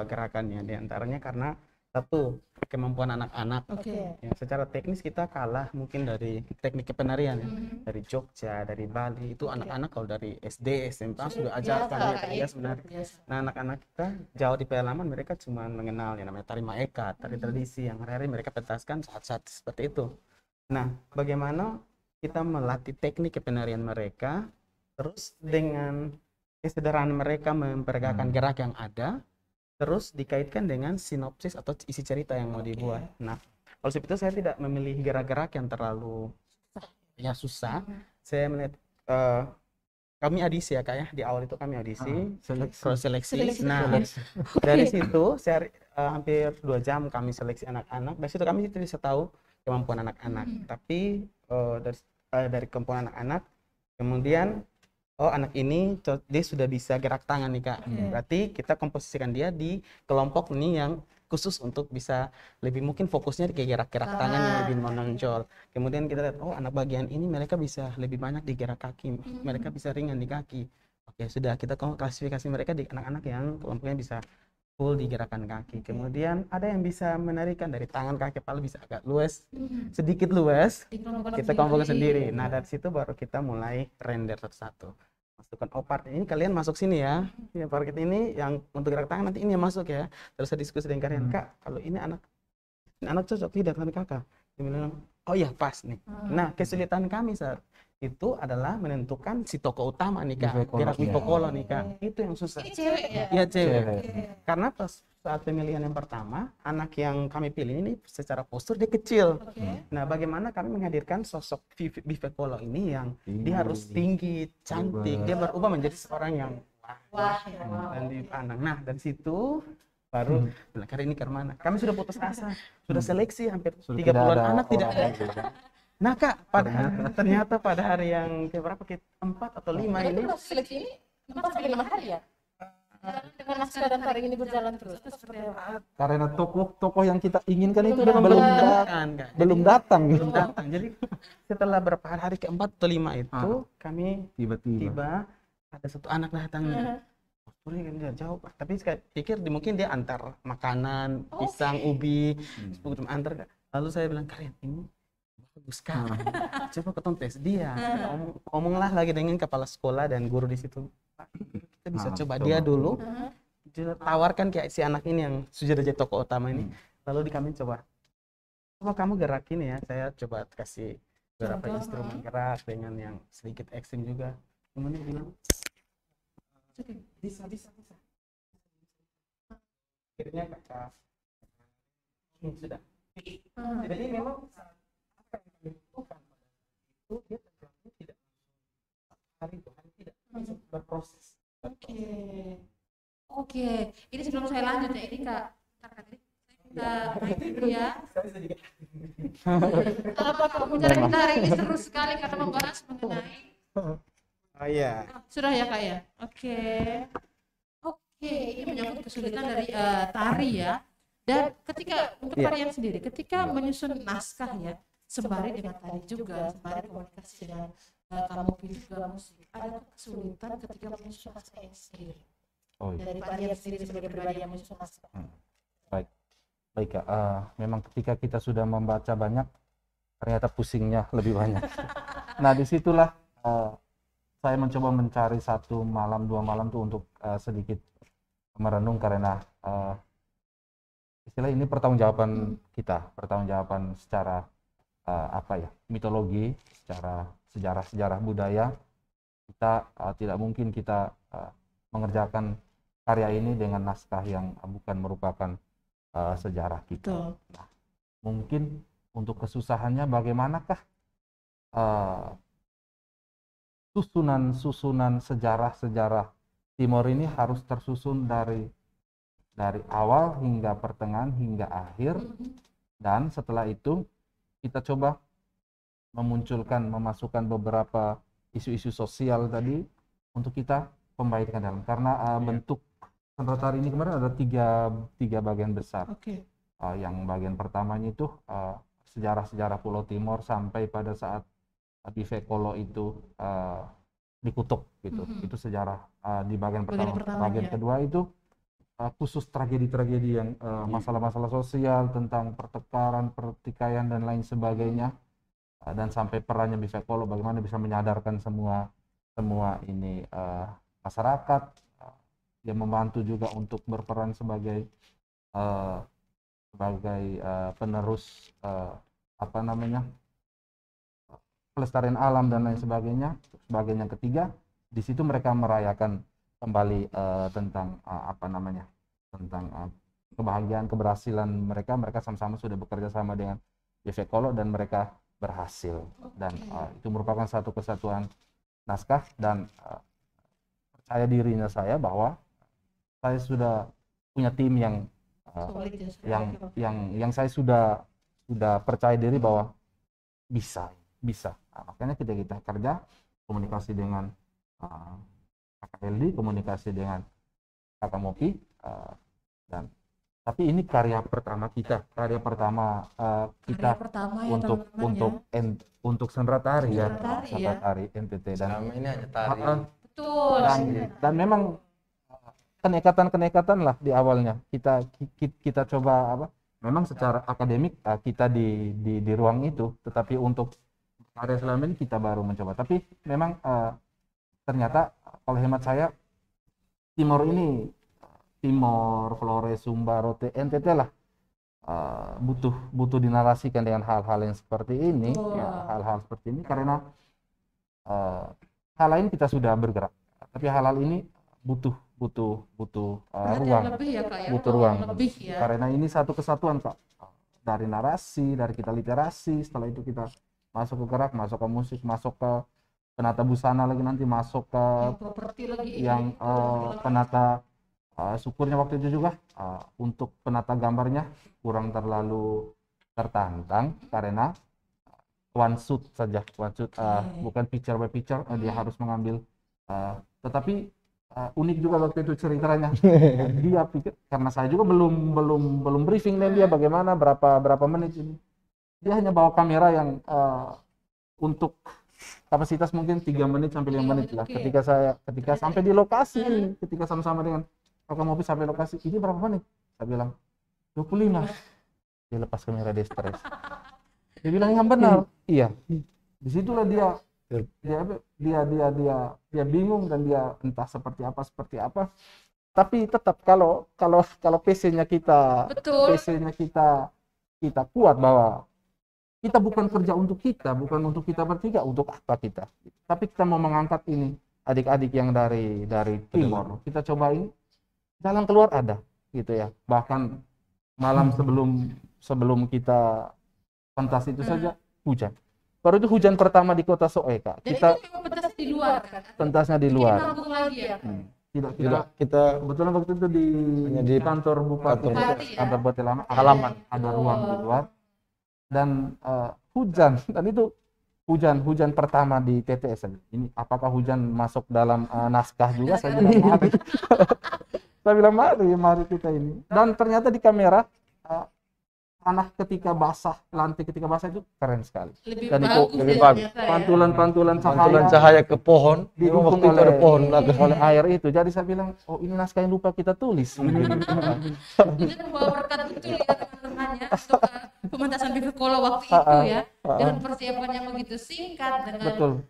gerakannya, di antaranya karena satu, kemampuan anak-anak. Ya, secara teknis kita kalah mungkin dari teknik kepenarian ya. Dari Jogja, dari Bali, itu anak-anak kalau dari SD, SMP sudah ajarkan ya sebenarnya. Nah, anak-anak kita jauh di pedalaman, mereka cuma mengenal yang namanya tari maekat, tari tradisi yang hari-hari mereka pentaskan saat-saat seperti itu. Nah, bagaimana kita melatih teknik kepenarian mereka, terus dengan kesederhanaan mereka memperagakan gerak yang ada, terus dikaitkan dengan sinopsis atau isi cerita yang mau dibuat. Nah, kalau seperti itu saya tidak memilih gerak-gerak yang terlalu susah. Saya melihat kami audisi ya Kak ya, di awal itu kami audisi, seleksi. Nah, dari situ saya hampir 2 jam kami seleksi anak-anak. Dari situ kami bisa tahu kemampuan anak-anak. Tapi dari kemampuan anak-anak, kemudian anak ini dia sudah bisa gerak tangan nih Kak. Berarti kita komposisikan dia di kelompok ini yang khusus untuk bisa lebih mungkin fokusnya ke gerak-gerak tangan yang lebih menonjol. Kemudian kita lihat anak bagian ini mereka bisa lebih banyak di gerak kaki, mereka bisa ringan di kaki. Oke, sudah kita klasifikasi mereka di anak-anak yang kelompoknya bisa full di gerakan kaki. Kemudian ada yang bisa menarikan dari tangan, kaki, kepala bisa agak luas, sedikit luas. Kita kelompokkan sendiri. Nah, dari situ baru kita mulai render satu-satu. Masukkan part ini, kalian masuk sini ya. Ya, part ini yang untuk gerak tangan nanti ini yang masuk ya. Terus saya diskusi dengan kalian, Kak, kalau ini anak cocok tidak dengan kakak. Dia bilang, oh ya pas nih. Nah, kesulitan kami saat itu adalah menentukan si tokoh utama nih Kak, gerak bifokolo nih Kak. Itu yang susah. Ini cewek ya? Iya cewek. Oke. Karena pas saat pemilihan yang pertama, anak yang kami pilih ini secara postur dia kecil. Oke. Nah, bagaimana kami menghadirkan sosok bifokolo ini yang dia harus tinggi, cantik, dia berubah menjadi seorang yang Wah, ya, wow. dan dipandang. Nah, dari situ baru bilang, kali ini ke mana? Kami sudah putus asa, sudah seleksi hampir 30-an anak tidak ada. Nah Kak, ternyata pada hari yang keberapa, keempat atau lima ini, Proses seleksi ini 4-5 hari ya? Dengan naskah dan tarik ini berjalan terus. Itu seperti apa? Karena tokoh yang kita inginkan itu Belum belum datang, Kak. belum datang gitu. belum datang. Jadi setelah berapa hari keempat atau lima itu kami Tiba-tiba. tiba ada satu anak datangnya. Posturnya kan dia jauh, tapi saya pikir mungkin dia antar makanan, pisang, ubi, antar Kak. Lalu saya bilang, kalian ini bagus Kak, coba ketemu tes dia. Ngomonglah lagi dengan kepala sekolah dan guru di situ. Pak, kita bisa coba dia dulu. Dia tawarkan kayak si anak ini yang sudah jadi tokoh utama ini. Lalu kami coba kamu gerakin ya. Saya coba kasih beberapa instrumen gerak dengan yang sedikit ekstrim juga. Kemudian dia bilang, bisa. Akhirnya kakak sudah. Jadi memang apa yang kami butuhkan itu dia terjadi tidak hari itu hari tidak berproses. Oke. Ini sebelum saya lanjut ya, ini Kak. Saya minta mic dulu ya. Apa pembicaraan kita hari ini seru sekali karena membahas mengenai. Oh iya. Sudah ya Kak ya? Oke. Ini menyangkut kesulitan dari tari ya. Dan ketika untuk kalian sendiri, ketika menyusun naskah ya, sembari dengan tari juga, sembari komunikasi dengan kamu juga musik, ada kesulitan ketika menyusun naskah ini sendiri. Dari kalian sendiri sebagai pribadi yang menyusun naskah. Baik Kak, memang ketika kita sudah membaca banyak, ternyata pusingnya lebih banyak. Nah disitulah saya mencoba mencari 1 malam 2 malam tuh untuk sedikit merenung karena istilah ini pertanggungjawaban kita, pertanggungjawaban secara mitologi, secara sejarah budaya. Kita tidak mungkin kita mengerjakan karya ini dengan naskah yang bukan merupakan sejarah kita. Nah, mungkin untuk kesusahannya bagaimanakah susunan sejarah Timor ini harus tersusun dari awal hingga pertengahan hingga akhir, dan setelah itu kita coba memasukkan beberapa isu-isu sosial tadi untuk kita pembaikan dalam, karena bentuk sendera tari ini kemarin ada tiga bagian besar. Yang bagian pertamanya itu sejarah Pulau Timor sampai pada saat bifekolo itu dikutuk gitu. Itu sejarah di bagian pertama. Bagian kedua itu khusus tragedi-tragedi yang masalah-masalah sosial tentang pertengkaran, pertikaian dan lain sebagainya, dan sampai perannya bifekolo bagaimana bisa menyadarkan semua ini masyarakat, yang membantu juga untuk berperan sebagai penerus pelestarian alam dan lain sebagainya. Bagian yang ketiga, di situ mereka merayakan kembali tentang tentang kebahagiaan, keberhasilan mereka sama-sama sudah bekerja sama dengan bifekolo dan mereka berhasil. Dan itu merupakan satu kesatuan naskah, dan percaya dirinya saya bahwa saya sudah punya tim yang saya sudah percaya diri bahwa bisa. Makanya kita kerja komunikasi dengan Kakak Eldi, komunikasi dengan Kakak Mopi, dan tapi ini karya pertama kita untuk sendera tari ya, sendera tari NTT, dan selama ini hanya tari. Betul. Dan memang kenekatan lah di awalnya. Kita coba apa? Memang secara akademik kita di ruang itu, tetapi untuk karya selama ini kita baru mencoba. Tapi memang ternyata kalau hemat saya Timor ini, Timor, Flores, Sumba, Rote, NTT lah butuh dinarasikan dengan hal-hal yang seperti ini, hal-hal seperti ini karena hal lain kita sudah bergerak, tapi hal-hal ini butuh ruang, lebih ya, Kak, ya? butuh ruang Lebih ya. karena ini satu kesatuan, Kak, dari narasi, dari kita literasi, setelah itu kita masuk ke gerak, masuk ke musik, masuk ke penata busana lagi, nanti masuk ke Properti lagi yang penata syukurnya waktu itu juga untuk penata gambarnya kurang terlalu tertantang karena one shoot saja, bukan picture by picture, dia harus mengambil tetapi unik juga waktu itu ceritanya. Dia pikir, karena saya juga belum briefing dan dia bagaimana berapa menit ini, dia hanya bawa kamera yang untuk kapasitas mungkin 3 menit sampai 5 menit lah. Ketika sampai di lokasi, ketika sama-sama dengan Kakak Mopi sampai lokasi, ini berapa menit? Saya bilang 25. Dia lepas kamera, dia stres. Dia bilang yang benar. Iya. Disitulah dia bingung dan dia entah seperti apa. Tapi tetap kalau PC-nya kita kita kuat bahwa kita bukan kerja untuk kita, bukan untuk kita bertiga, untuk apa kita? Tapi kita mau mengangkat ini adik-adik yang dari Timor. Kita cobain jalan keluar ada, gitu ya. Bahkan malam sebelum kita pentas itu saja hujan. Baru itu hujan pertama di kota Soe, Kak. Dan Kita itu memang pentasnya di luar kan? pentasnya di luar. Jadi manggung lagi ya? Tidak, kita kebetulan waktu itu hanya di kantor Bupati, Bupati, ya? kantor Bupati Lama, halaman ada ruang di luar. Dan hujan, dan itu hujan pertama di TTS. Ini apakah hujan masuk dalam naskah juga? Saya bilang mari. Saya bilang mari kita ini. Dan ternyata di kamera tanah ketika basah, lantai ketika basah itu keren sekali. Lebih Dan itu bagus lebih ya bagus. ternyata ya. Pantulan pantulan cahaya ke pohon, didukung waktu itu ada pohon belakang. oleh air itu. Jadi saya bilang, oh ini naskah yang lupa kita tulis. Dengan membawa berkat betul ya teman-teman ya untuk pementasan Bivekolo waktu itu ya, dengan persiapan yang begitu singkat, dengan Betul.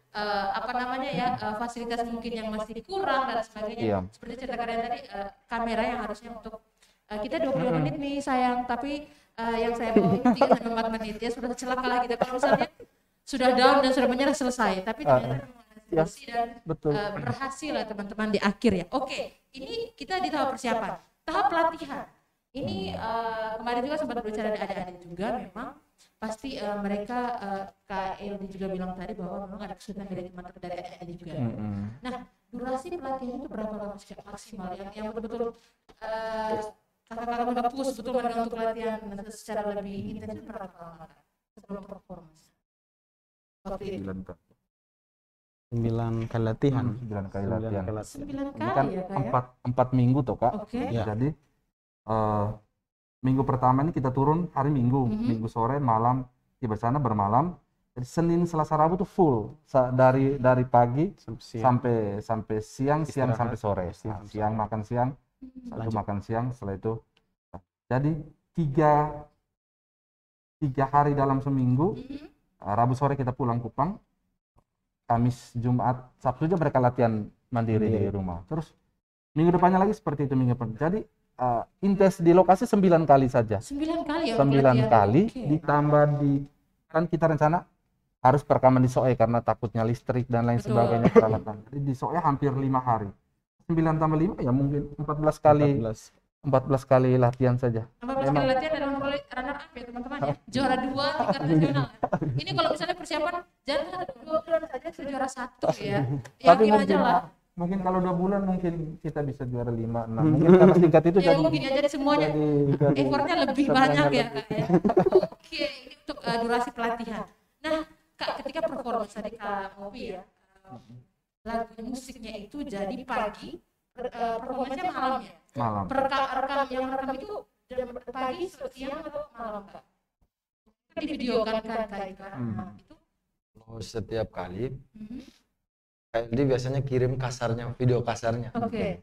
fasilitas mungkin yang masih kurang dan sebagainya. Iya. Seperti cerita kalian tadi, kamera yang harusnya untuk kita 25 menit nih sayang, tapi yang saya bawa ini 3-4 menit ya, sudah celaka lagi kita kalau misalnya sudah down dan sudah menyerah selesai, tapi ternyata Ya, dan betul. berhasil lah teman-teman di akhir ya. Oke, ini kita di tahap persiapan, tahap pelatihan. Ini kemarin juga sempat berbicara dengan adik-adik juga, memang pasti mereka Kak Eldi juga bilang tadi bahwa memang ada kesulitan dari teman-teman dari adik-adik juga. Nah, durasi pelatihan itu berapa lama maksimal yang betul-betul kakak-kakak udah push betul untuk latihan secara lebih intens berapa lama sebelum performance? Waktu itu 9 kali latihan. 9 kali latihan. 9 Ini kali kan ya Kak ya? 4 minggu toh, Kak. Oke. Ya. Jadi minggu pertama ini kita turun hari Minggu, Minggu sore, malam tiba sana bermalam. Jadi Senin, Selasa, Rabu tuh full dari pagi sampai siang Istirahat. sampai sore. Siang makan siang, setelah itu makan siang, setelah itu. Jadi tiga hari dalam seminggu. Rabu sore kita pulang Kupang. Kamis, Jumat, Sabtu aja mereka latihan mandiri di rumah. Terus minggu depannya lagi seperti itu minggu depan. Jadi intens di lokasi 9 kali saja. 9 kali ya? 9 kali Oke. ditambah kan kita rencana harus perekaman di Soe karena takutnya listrik dan lain Betul. sebagainya peralatan. Jadi di Soe hampir 5 hari. 9 tambah 5 ya mungkin 14 kali 14 kali latihan saja. 14 kali latihan dan runner up ya teman-teman ya. Juara 2 tingkat nasional. Ini kalau misalnya persiapan jangan 2 bulan saja sudah juara 1 ya. Tapi Yakin aja lah. mungkin kalau 2 bulan mungkin kita bisa juara 5, 6. Mungkin karena tingkat itu Ya mungkin ya, jadi semuanya effortnya lebih banyak ya Kak ya. Oke, ini untuk durasi pelatihan. Nah Kak, ketika performance tadi Kak Mopi ya, lagu musiknya itu jadi pagi, performance-nya malam ya. malam. Yang rekam itu pagi, siang atau malam Kak? Kan di video kan Kak itu. Nah, itu Kalau setiap kali, KLD biasanya kirim kasarnya, video kasarnya. oke.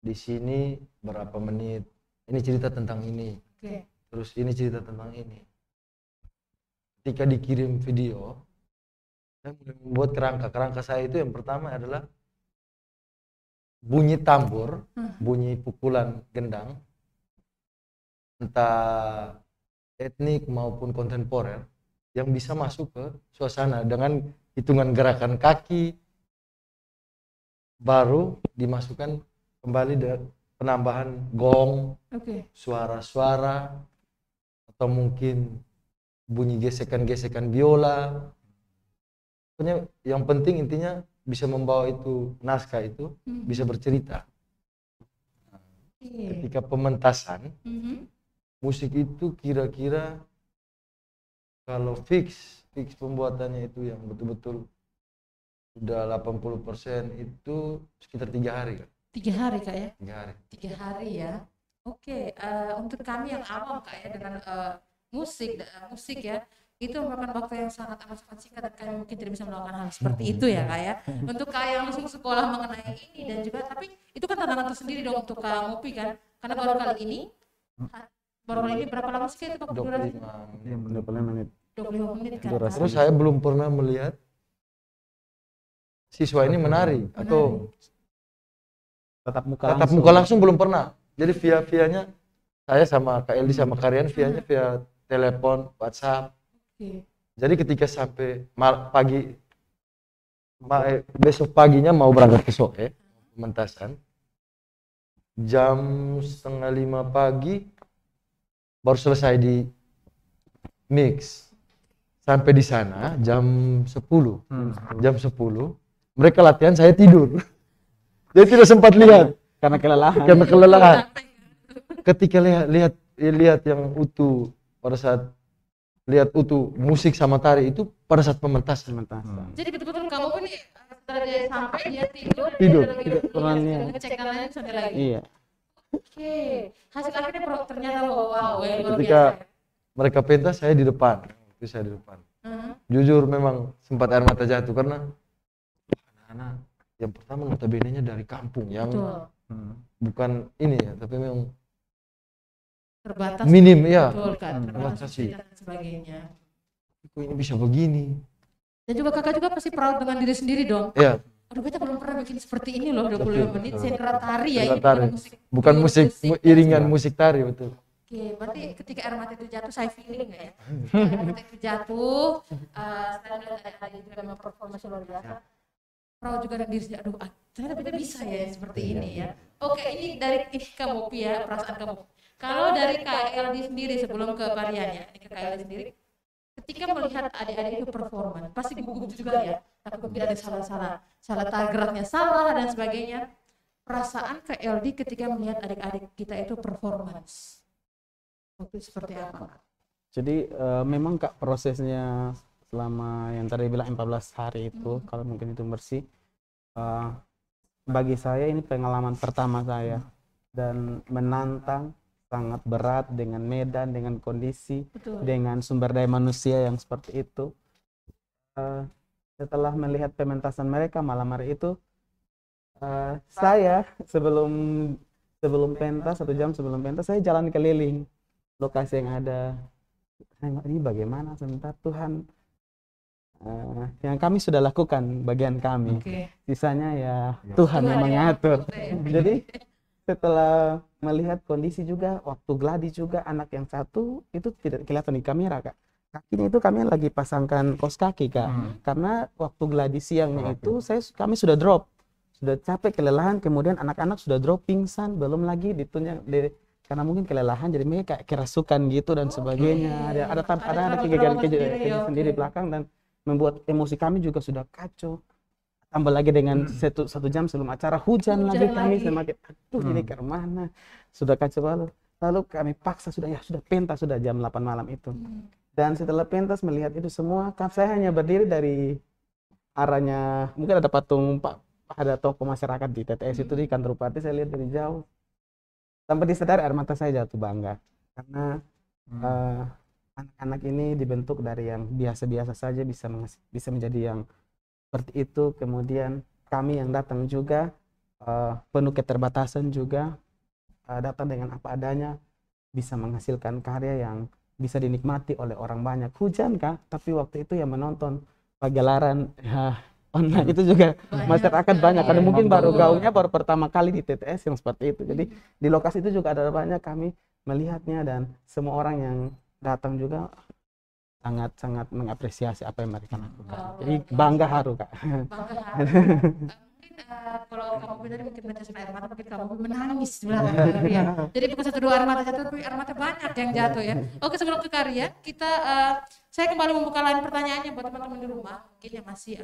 di sini berapa menit, ini cerita tentang ini, Oke. terus ini cerita tentang ini. Ketika dikirim video, saya mulai membuat kerangka saya itu yang pertama adalah bunyi tambur, bunyi pukulan gendang, entah etnik maupun kontemporer, yang bisa masuk ke suasana dengan hitungan gerakan kaki, baru dimasukkan kembali penambahan gong, Oke. suara-suara, atau mungkin bunyi gesekan-gesekan biola. Pokoknya yang penting intinya bisa membawa itu naskah itu bisa bercerita. Oke. Ketika pementasan, Mhm. musik itu kira-kira kalau fix pembuatannya itu yang betul-betul sudah 80% itu sekitar 3 hari kan? 3 hari Kak ya? 3 hari. 3 hari ya. Oke, untuk kami yang awam Kak ya dengan musik ya, itu merupakan waktu yang sangat amat singkat dan kami mungkin tidak bisa melakukan hal seperti itu ya Kak ya. Untuk Kak yang langsung sekolah mengenai ini dan juga tapi itu kan tantangan tersendiri dong untuk Kak Mopi kan, karena baru kali ini berapa lama sih Kak itu waktu durasi? 25 menit. 25 menit kan. Durasi. Terus saya belum pernah melihat siswa ini menari atau Tatap muka tatap langsung. muka langsung belum pernah. Jadi via-vianya saya sama Kak Eldi sama Karian via telepon, WhatsApp. Oke. Jadi ketika sampai besok paginya mau berangkat ke Soe, pementasan, jam 4:30 pagi baru selesai di mix. Sampai di sana jam 10. Jam 10 mereka latihan, saya tidur. Jadi tidak sempat lihat Karena kelelahan. karena kelelahan. Ketika lihat yang utuh, pada saat lihat utuh musik sama tari itu pada saat pementasan. Jadi betul-betul kamu pun nih setelah dia sampai dia tidur. Tidur. Tidak pernah lihat. Ngecek yang lain sampai lagi. Iya. Oke, hasil akhirnya ternyata wow, ya, luar Ketika biasa. mereka pentas, saya di depan. Itu saya di depan. Jujur memang sempat air mata jatuh karena anak-anak yang pertama notabene-nya dari kampung yang Betul. bukan ini ya, tapi memang Terbatas. minim ya. Betul kan, terbatas Terbatas, dan sebagainya. Kok ini bisa begini? Dan juga kakak juga pasti proud dengan diri sendiri dong. Ya, Aduh, kita belum pernah bikin seperti ini loh, 25 menit sentra tari ya. sentra Ini tari. Bukan musik iringan musik tari, betul. Oke, berarti ketika air mata itu jatuh, saya feeling nggak ya? Ketika air mata itu jatuh, setelah melihat ada juga memang performance luar biasa. Proud juga dengan diri sendiri, aduh, ternyata kita bisa ya seperti ini ya. Oke, ini dari ini kamu ya, perasaan kamu. Kalau dari KLD sendiri sebelum ke Parian ya, ini ke KLD sendiri, ketika melihat adik-adik itu performan, pasti gugup juga ya. Takut ada salah tagratnya salah dan sebagainya. Perasaan KLD ketika melihat adik-adik kita itu performance. Waktu seperti apa? Jadi memang Kak prosesnya selama yang tadi bilang 14 hari itu, kalau mungkin itu bersih, bagi saya ini pengalaman pertama saya dan menantang, sangat berat dengan medan, dengan kondisi, Betul. dengan sumber daya manusia yang seperti itu. Setelah melihat pementasan mereka malam hari itu, saya sebelum pentas, 1 jam sebelum pentas, saya jalan keliling lokasi yang ada. Saya ini bagaimana sebentar Tuhan, yang kami sudah lakukan bagian kami. Oke. Sisanya ya Tuhan yang mengatur. Jadi setelah melihat kondisi juga, waktu gladi juga anak yang satu itu tidak kelihatan di kamera Kak. Kakinya itu kami lagi pasangkan kaos kaki Kak. Karena waktu gladi siangnya itu kami sudah drop, sudah capek kelelahan, kemudian anak-anak sudah drop pingsan, belum lagi ditunjuk karena mungkin kelelahan jadi mereka kayak kerasukan gitu dan sebagainya. Ada kegiatan sendiri di belakang dan membuat emosi kami juga sudah kacau. Tambah lagi dengan 1 jam sebelum acara hujan lagi kami semakin aduh ini ke mana, sudah kacau lalu kami paksa sudah pentas sudah jam 8 malam itu. Dan setelah pentas melihat itu semua, saya hanya berdiri dari arahnya, mungkin ada patung ada toko masyarakat di TTS itu di kantor bupati, saya lihat dari jauh. Sampai disadari air mata saya jatuh bangga karena anak-anak ini dibentuk dari yang biasa-biasa saja bisa menjadi yang seperti itu. Kemudian kami yang datang juga penuh keterbatasan juga, datang dengan apa adanya, bisa menghasilkan karya yang bisa dinikmati oleh orang banyak. Hujan Kak, tapi waktu itu yang menonton pagelaran ya, online itu juga masyarakat banyak, karena mungkin baru gaungnya baru pertama kali di TTS yang seperti itu. Jadi di lokasi itu juga ada banyak kami melihatnya, dan semua orang yang datang juga sangat mengapresiasi apa yang mereka lakukan. Jadi bangga haru Kak. Bangga haru. Mungkin kalau kamu tadi mungkin menetes air mata, mungkin kamu menangis belakang ya. Jadi bukan satu dua air mata jatuh, tapi air mata banyak yang jatuh ya. Oke, sebelum ke karya, saya kembali membuka lain pertanyaannya buat teman-teman di rumah, mungkin yang masih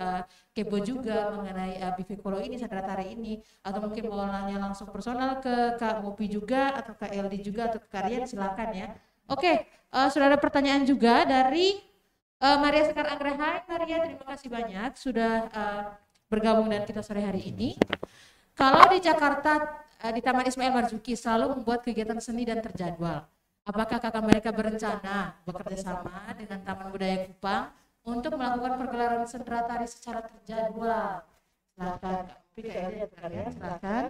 kepo juga mengenai Bivekolo ini, sandera tari ini, atau mungkin mau nanya langsung personal ke Kak Mopi juga, atau Kak LD juga, atau ke Karya, silakan ya. Oke, sudah ada pertanyaan juga dari Maria Sekar Anggra. Hai Maria, terima kasih banyak sudah bergabung dengan kita sore hari ini. Kalau di Jakarta, di Taman Ismail Marzuki selalu membuat kegiatan seni dan terjadwal. Apakah kakak mereka berencana bekerja sama dengan Taman Budaya Kupang untuk melakukan pergelaran sendera tari secara terjadwal? Silakan, silakan.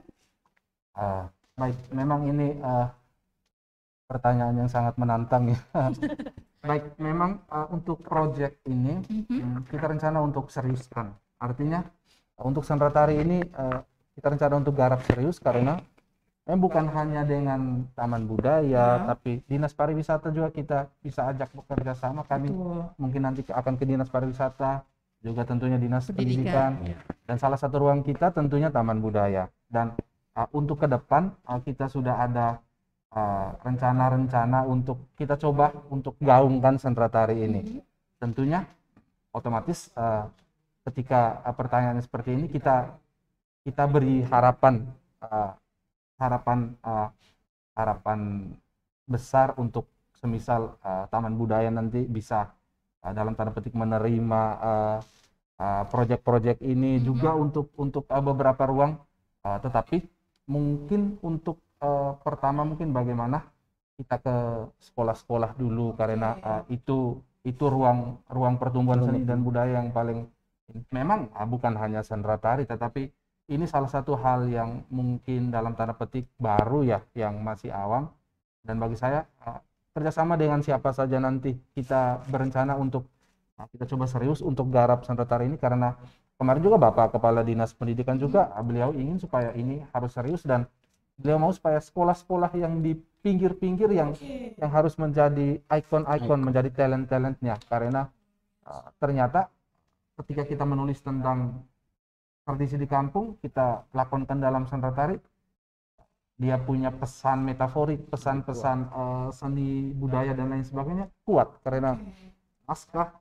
Baik, memang ini pertanyaan yang sangat menantang ya. Baik, memang untuk proyek ini kita rencana untuk seriuskan. Artinya untuk sandera tari ini kita rencana untuk garap serius, karena bukan hanya dengan Taman Budaya, tapi Dinas Pariwisata juga kita bisa ajak bekerja sama. Kami mungkin nanti akan ke Dinas Pariwisata, juga tentunya Dinas Pendidikan, dan salah satu ruang kita tentunya Taman Budaya. Dan untuk ke depan kita sudah ada rencana-rencana untuk kita coba untuk gaungkan sandera tari ini. Tentunya otomatis ketika pertanyaannya seperti ini, kita beri harapan besar untuk semisal Taman Budaya nanti bisa dalam tanda petik menerima proyek-proyek ini juga untuk beberapa ruang, tetapi mungkin untuk pertama mungkin bagaimana kita ke sekolah-sekolah dulu, karena itu ruang pertumbuhan seni dan budaya yang paling memang bukan hanya sandera tari, tetapi ini salah satu hal yang mungkin dalam tanda petik baru ya, yang masih awam. Dan bagi saya kerjasama dengan siapa saja nanti kita berencana untuk kita coba serius untuk garap sandera tari ini, karena kemarin juga Bapak Kepala Dinas Pendidikan juga beliau ingin supaya ini harus serius, dan beliau mau supaya sekolah-sekolah yang di pinggir-pinggir yang harus menjadi ikon-ikon, menjadi talent-talentnya, karena ternyata ketika kita menulis tentang tradisi di kampung, kita lakonkan dalam sandera tari, dia punya pesan metaforik, pesan-pesan seni budaya dan lain sebagainya kuat, karena naskah,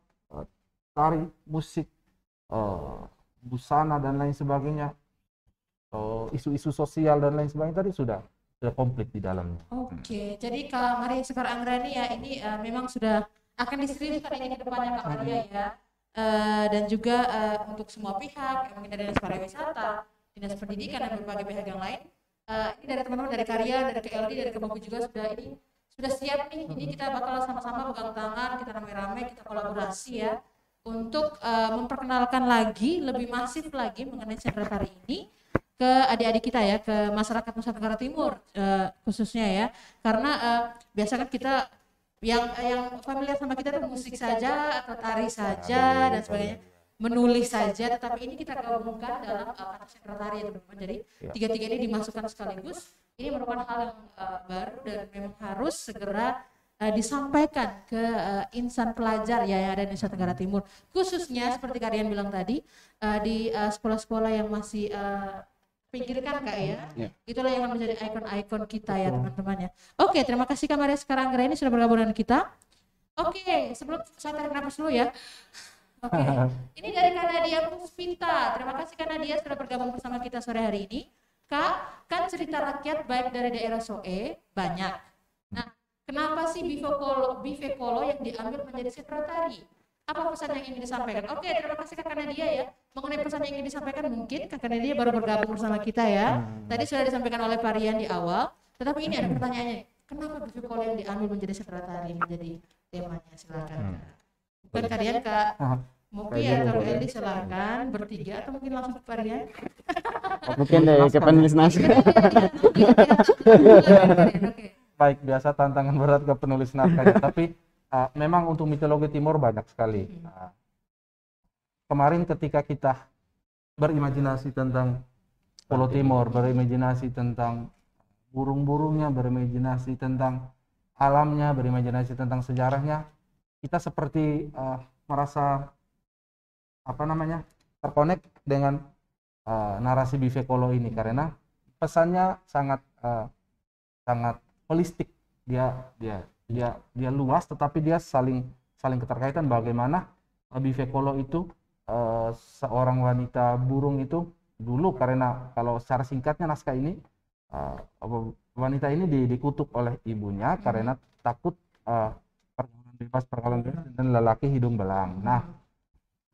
tari, musik, busana dan lain sebagainya, isu-isu sosial dan lain sebagainya tadi sudah komplit di dalamnya. Oke, jadi Kak Maria Sekar Anggra ini ya, ini memang sudah akan diseriuskan ini ke depannya Kak Maria ya. Dan juga untuk semua pihak, mungkin dari Dinas Pariwisata, Dinas Pendidikan, dan berbagai pihak yang lain. Ini dari teman-teman dari Karya, dari KLD, dari Kemopi juga sudah siap nih. Jadi kita bakal sama-sama pegang tangan, kita rame-rame, kita kolaborasi ya, untuk memperkenalkan lagi, lebih masif lagi mengenai sandera tari ini ke adik-adik kita ya, ke masyarakat Nusa Tenggara Timur khususnya ya, karena biasanya kan kita yang familiar sama kita tuh musik saja atau tari saja dan sebagainya, menulis saja, tetapi ini kita gabungkan dalam kata sandera tari ya teman-teman. Jadi tiga-tiga ini dimasukkan sekaligus. Ini merupakan hal yang baru dan memang harus segera disampaikan ke insan pelajar ya yang ada di Nusa Tenggara Timur, khususnya seperti kalian bilang tadi di sekolah-sekolah yang masih pinggirkan Kak ya. Itulah yang akan menjadi ikon-ikon kita ya teman-teman ya. Oke, terima kasih Kak Maria Sekar Anggra ini sudah bergabung dengan kita. Oke, sebelum saya tarik nafas dulu ya. Oke, ini dari Kak Nadia Puspita. Terima kasih Kak Nadia sudah bergabung bersama kita sore hari ini. Kak, kan cerita rakyat baik dari daerah Soe banyak. Nah, kenapa sih Bivekolo yang diambil menjadi sandera tari? Apa pesan yang ingin disampaikan? Oke, terima kasih Kak Nadia ya. Mengenai pesan yang ingin disampaikan, mungkin Kak Nadia baru bergabung bersama kita ya. Tadi sudah disampaikan oleh Pak Rian di awal, tetapi ini ada pertanyaannya. Kenapa Bivekolo yang diambil menjadi sandera tari menjadi temanya? Silakan. Bukan kalian Kak Mopi atau Eli silakan bertiga atau mungkin langsung ke Parian. Mungkin deh ke penulis naskah. Oke. Baik, biasa tantangan berat ke penulis naskahnya, tapi memang untuk mitologi Timur banyak sekali. Kemarin ketika kita berimajinasi tentang Pulau Timur, berimajinasi tentang burung-burungnya, berimajinasi tentang alamnya, berimajinasi tentang sejarahnya, kita seperti merasa terkonek dengan narasi Bivekolo ini, karena pesannya sangat holistik. Dia luas, tetapi dia saling keterkaitan. Bagaimana Bivekolo itu seorang wanita burung itu dulu, karena kalau secara singkatnya naskah ini, wanita ini dikutuk oleh ibunya karena takut pergaulan bebas dan lelaki hidung belang. Nah,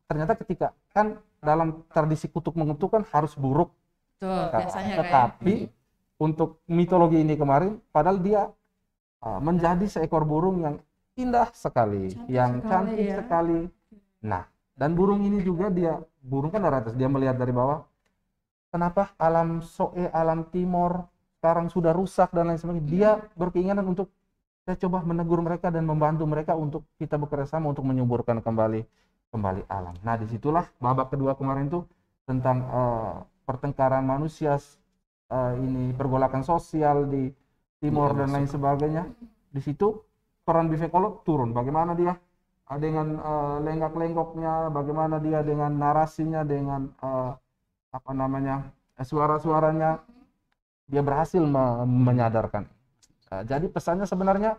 ternyata ketika kan dalam tradisi kutuk mengutuk kan harus buruk. Tuh, biasanya Tetapi untuk mitologi ini kemarin, padahal dia menjadi seekor burung yang indah sekali, cantik sekali. Nah, dan burung ini juga burung kan dari atas, dia melihat dari bawah. Kenapa alam Soe, alam Timor sekarang sudah rusak dan lain sebagainya. Dia berkeinginan untuk saya coba menegur mereka dan membantu mereka untuk kita bekerja sama untuk menyuburkan kembali alam. Nah, disitulah babak kedua kemarin tuh tentang pertengkaran manusia, ini pergolakan sosial di Timor dan lain sebagainya. Di situ peran Bivekolo turun. Bagaimana dia dengan lenggak-lenggoknya, bagaimana dia dengan narasinya, dengan suara-suaranya, dia berhasil menyadarkan. Jadi pesannya sebenarnya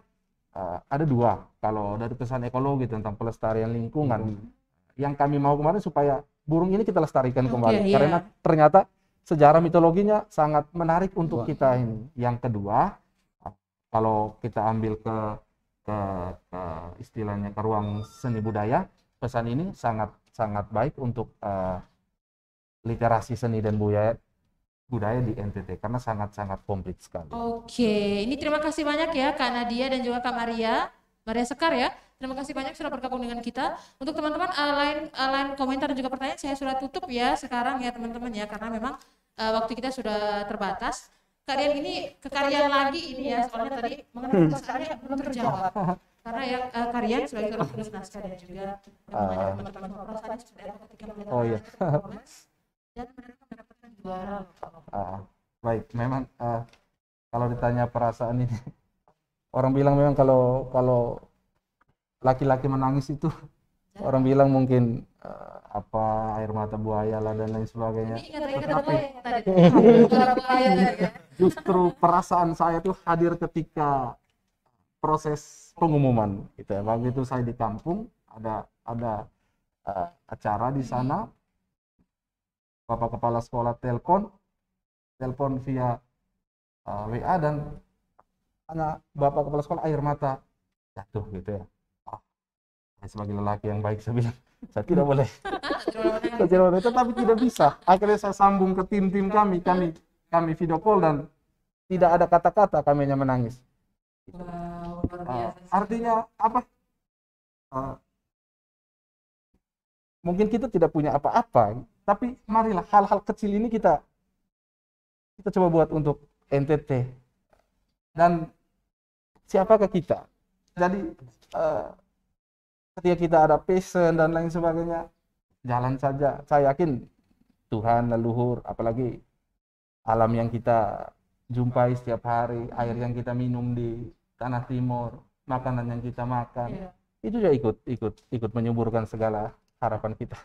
ada dua. Kalau dari pesan ekologi tentang pelestarian lingkungan, yang kami mau kemarin supaya burung ini kita lestarikan kembali, karena ternyata sejarah mitologinya sangat menarik untuk kita ini. Yang kedua, kalau kita ambil ke istilahnya ke ruang seni budaya, pesan ini sangat baik untuk literasi seni dan budaya di NTT, karena sangat komplit sekali. Oke, ini terima kasih banyak ya Kak Nadia dan juga Kak Maria Sekar ya. Terima kasih banyak sudah bergabung dengan kita. Untuk teman-teman lain komentar dan juga pertanyaan saya sudah tutup ya sekarang ya teman-teman ya, karena memang waktu kita sudah terbatas. Kalian ini kekarian lagi ini ya, soalnya tadi mengenai pertanyaannya belum terjawab. Karena ya kalian sebagai orang penulis naskah dan juga yang mengajar teman-teman perasaannya seperti apa ketika melihat performance dan mereka mendapatkan juara. Baik, memang kalau ditanya perasaan ini, orang bilang memang kalau laki-laki menangis itu orang bilang mungkin air mata buaya lah dan lain sebagainya. Justru perasaan saya tuh hadir ketika proses pengumuman gitu ya. Waktu itu saya di kampung, ada acara di sana, Bapak Kepala Sekolah telepon via WA dan tanya Bapak Kepala Sekolah, air mata jatuh gitu ya. Sebagai lelaki yang baik saya bilang, saya tidak boleh, tetapi tidak bisa. Akhirnya saya sambung ke tim kami video call dan tidak ada kata-kata, kami hanya menangis. Wow, luar biasa. Artinya apa? Mungkin kita tidak punya apa-apa, tapi marilah hal-hal kecil ini kita coba buat untuk NTT. Dan siapakah kita? Jadi ketika kita ada passion dan lain sebagainya, jalan saja. Saya yakin Tuhan, leluhur, apalagi alam yang kita jumpai setiap hari, air yang kita minum di tanah Timur, makanan yang kita makan, itu juga ikut menyuburkan segala harapan kita.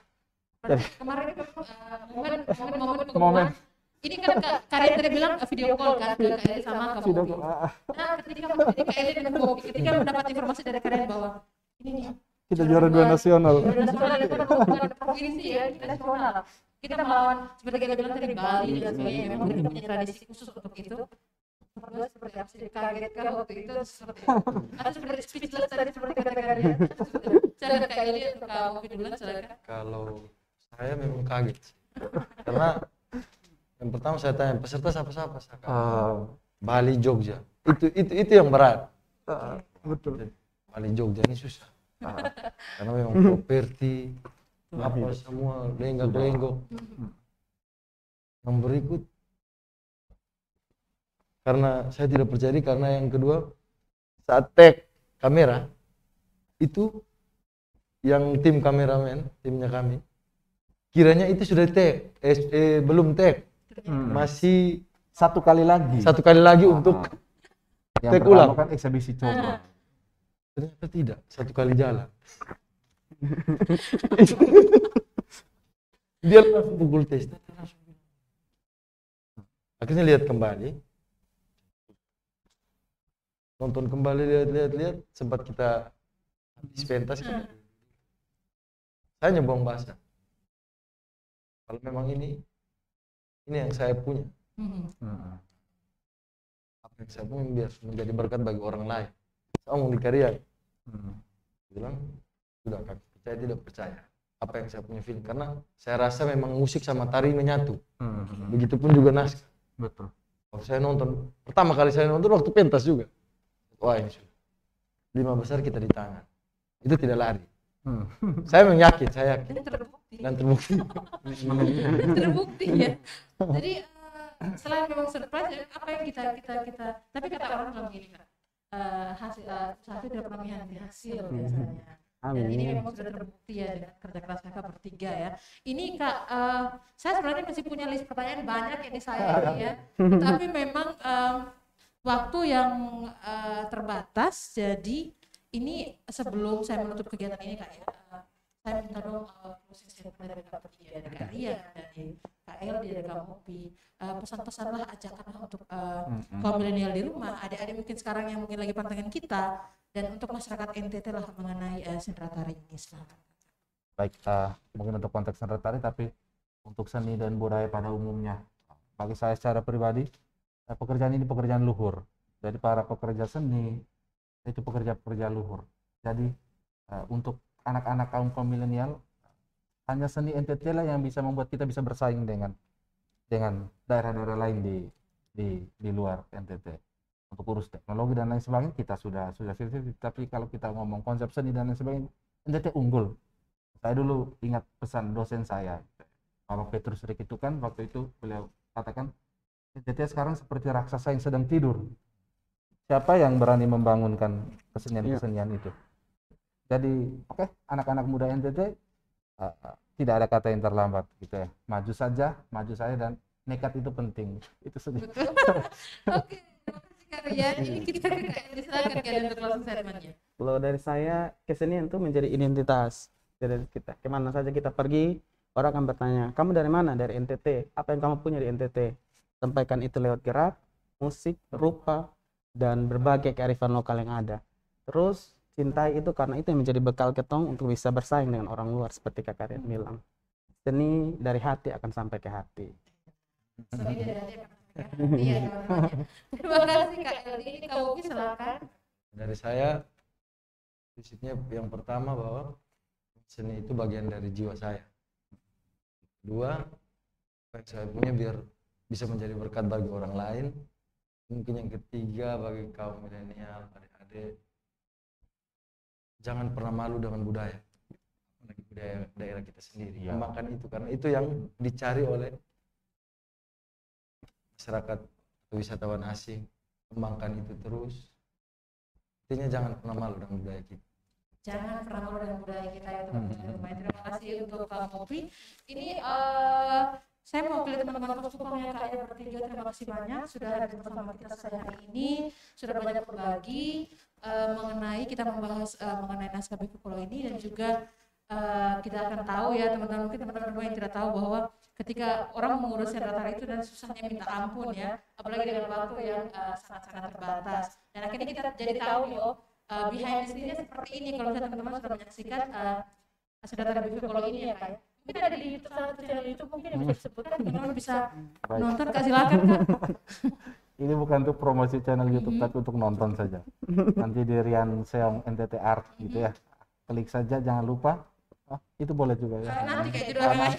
Jadi kemarin momen ini kan kalian tadi bilang video call kan ke kalian sama ke Bobi. Nah, ketika kalian dengan Bobi, ketika mendapat informasi dari kalian bahwa ini kita juara 2 nasional. Bukan provinsi ya, kita nasional. Kita melawan seperti kalian bilang tadi Bali dan sebagainya, memang kita punya tradisi khusus untuk itu. Berdua seperti apa sih, kaget kah waktu itu seperti atau seperti speechless tadi seperti kata kalian. Saya lihat Kak Eli atau Kak Bobi duluan silakan. Kalau saya memang kaget karena yang pertama saya tanya peserta siapa Bali Jogja itu yang berat. Betul. Bali Jogja ini susah karena memang properti apa semua lenggak-lenggok. Yang berikut, karena saya tidak percaya diri, karena yang kedua saat tag kamera itu yang tim kameramen, timnya kami, kiranya itu sudah tag, belum tag, masih Satu kali lagi. untuk Yang tag pertama ulang. kan eksebisi coba. Ternyata tidak, satu kali jalan. Dia langsung pukul tes. Akhirnya lihat kembali, nonton kembali, lihat, sempat kita habis pentas. Saya nyebong bahasa. Kalau memang ini yang saya punya, apa yang saya punya biar menjadi berkat bagi orang lain. Saya ngomong di karya, bilang sudah Kak, percaya tidak percaya apa yang saya punya feeling, karena saya rasa memang musik sama tari menyatu. Begitupun juga naskah. Betul. Waktu saya nonton, pertama kali saya nonton waktu pentas juga. Wah ini sudah 5 besar kita di tangan. Itu tidak lari. Saya memang yakin, saya yakin. Dan terbukti. Terbukti ya. Jadi selain memang surprise, apa yang kita tapi kata orang bilang gini Kak, hasil tidak pernah mengkhianati hasil biasanya. Dan ini memang sudah terbukti ya dengan kerja keras Kakak bertiga ya. Ini Kak, saya sebenarnya masih punya list pertanyaan banyak yang di saya ini ya. Tapi memang waktu yang terbatas, jadi ini sebelum saya menutup kegiatan ini Kak ya, saya minta dong closing statement dari Kak bertiga, dari Kak Ria, dari Kak Eldi, dari Kak Mopi, pesan-pesanlah, ajakanlah untuk kaum milenial di rumah, adik-adik mungkin sekarang yang mungkin lagi pantengin kita, dan untuk masyarakat NTT lah mengenai seni tari ini. Silakan. Baik, mungkin untuk konteks seni tari, tapi untuk seni dan budaya pada umumnya, bagi saya secara pribadi, pekerjaan ini pekerjaan luhur. Jadi para pekerja seni itu pekerja-pekerja luhur. Jadi untuk anak-anak kaum milenial, hanya seni NTT lah yang bisa membuat kita bisa bersaing dengan daerah-daerah lain di luar NTT. Untuk urus teknologi dan lain sebagainya kita sudah tapi kalau kita ngomong konsep seni dan lain sebagainya, NTT unggul. Saya dulu ingat pesan dosen saya, Bapak Petrus Rik, itu kan waktu itu beliau katakan, NTT sekarang seperti raksasa yang sedang tidur. Siapa yang berani membangunkan kesenian-kesenian itu? Jadi oke, anak-anak muda NTT tidak ada kata yang terlambat gitu ya. Maju saja, maju saya, dan nekat itu penting. Itu saja. Oke. Ya, ini kita silakan kalian untuk closing statement-nya. Kalau dari saya, kesenian itu menjadi identitas dari kita. Kemana saja kita pergi, orang akan bertanya, kamu dari mana? Dari NTT. Apa yang kamu punya di NTT? Sampaikan itu lewat gerak, musik, rupa, dan berbagai kearifan lokal yang ada. Terus cintai itu, karena itu yang menjadi bekal ketong untuk bisa bersaing dengan orang luar, seperti Kak Karin bilang. Seni dari hati akan sampai ke hati. Seni dari hati akan iya, teman-teman. Terima kasih Kak Eldi. Ini Kak Mopi silakan. Dari saya, prinsipnya yang pertama bahwa seni itu bagian dari jiwa saya. Kedua, apa yang saya punya biar bisa menjadi berkat bagi orang lain. Mungkin yang ketiga, bagi kaum milenial, adik-adik, jangan pernah malu dengan budaya, apalagi budaya daerah kita sendiri. Kembangkan itu, karena itu yang dicari oleh masyarakat atau wisatawan asing. Kembangkan itu terus. Intinya jangan pernah malu dengan budaya kita. Jangan pernah malu dengan budaya kita ya teman-teman. Terima kasih untuk Kak Mopi. Ini saya mau pilih teman-teman yang Kak ya bertiga. Terima kasih banyak sudah hadir bersama kita hari ini. Sudah banyak berbagi mengenai, kita membahas mengenai naskah Bivekolo ini, dan juga kita akan tahu ya teman-teman, mungkin teman-teman yang tidak tahu bahwa ketika orang mengurus sentrata itu dan susahnya minta ampun ya, apalagi dengan waktu yang sangat-sangat terbatas. Dan akhirnya kita jadi tahu nih, behind the scene-nya seperti ini. Kalau misalnya teman-teman sudah menyaksikan sentrata Bivekolo ini ya Kak ya. Mungkin ada di YouTube, salah satu channel YouTube mungkin yang bisa disebutkan, teman-teman bisa nonton. Kak silakan Kak. Ini bukan untuk promosi channel YouTube, tapi untuk nonton saja. Nanti di Rian Seong NTT Art gitu ya. Klik saja, jangan lupa Itu boleh juga ya. Nanti kayak judul namanya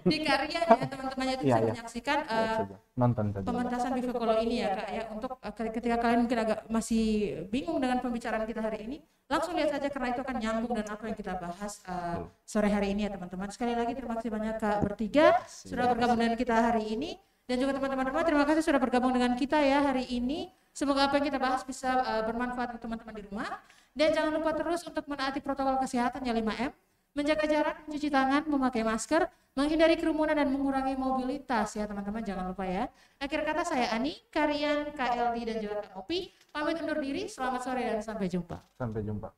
di karya ya teman-temannya itu bisa Iya. menyaksikan Lihat saja. Nonton saja. pementasan Bivekolo ini ya Kak ya, untuk ketika kalian mungkin agak masih bingung dengan pembicaraan kita hari ini, langsung lihat saja karena itu akan nyambung dan apa yang kita bahas sore hari ini ya teman-teman. Sekali lagi terima kasih banyak Kak bertiga sudah bergabung dengan kita hari ini, dan juga teman-teman terima kasih sudah bergabung dengan kita ya hari ini. Semoga apa yang kita bahas bisa bermanfaat untuk teman-teman di rumah, dan jangan lupa terus untuk menaati protokol kesehatan ya 5M, menjaga jarak, mencuci tangan, memakai masker, menghindari kerumunan dan mengurangi mobilitas ya teman-teman, jangan lupa ya. Akhir kata saya Ani, Karian, KLD dan juga Kak Opi pamit undur diri. Selamat sore dan sampai jumpa. Sampai jumpa.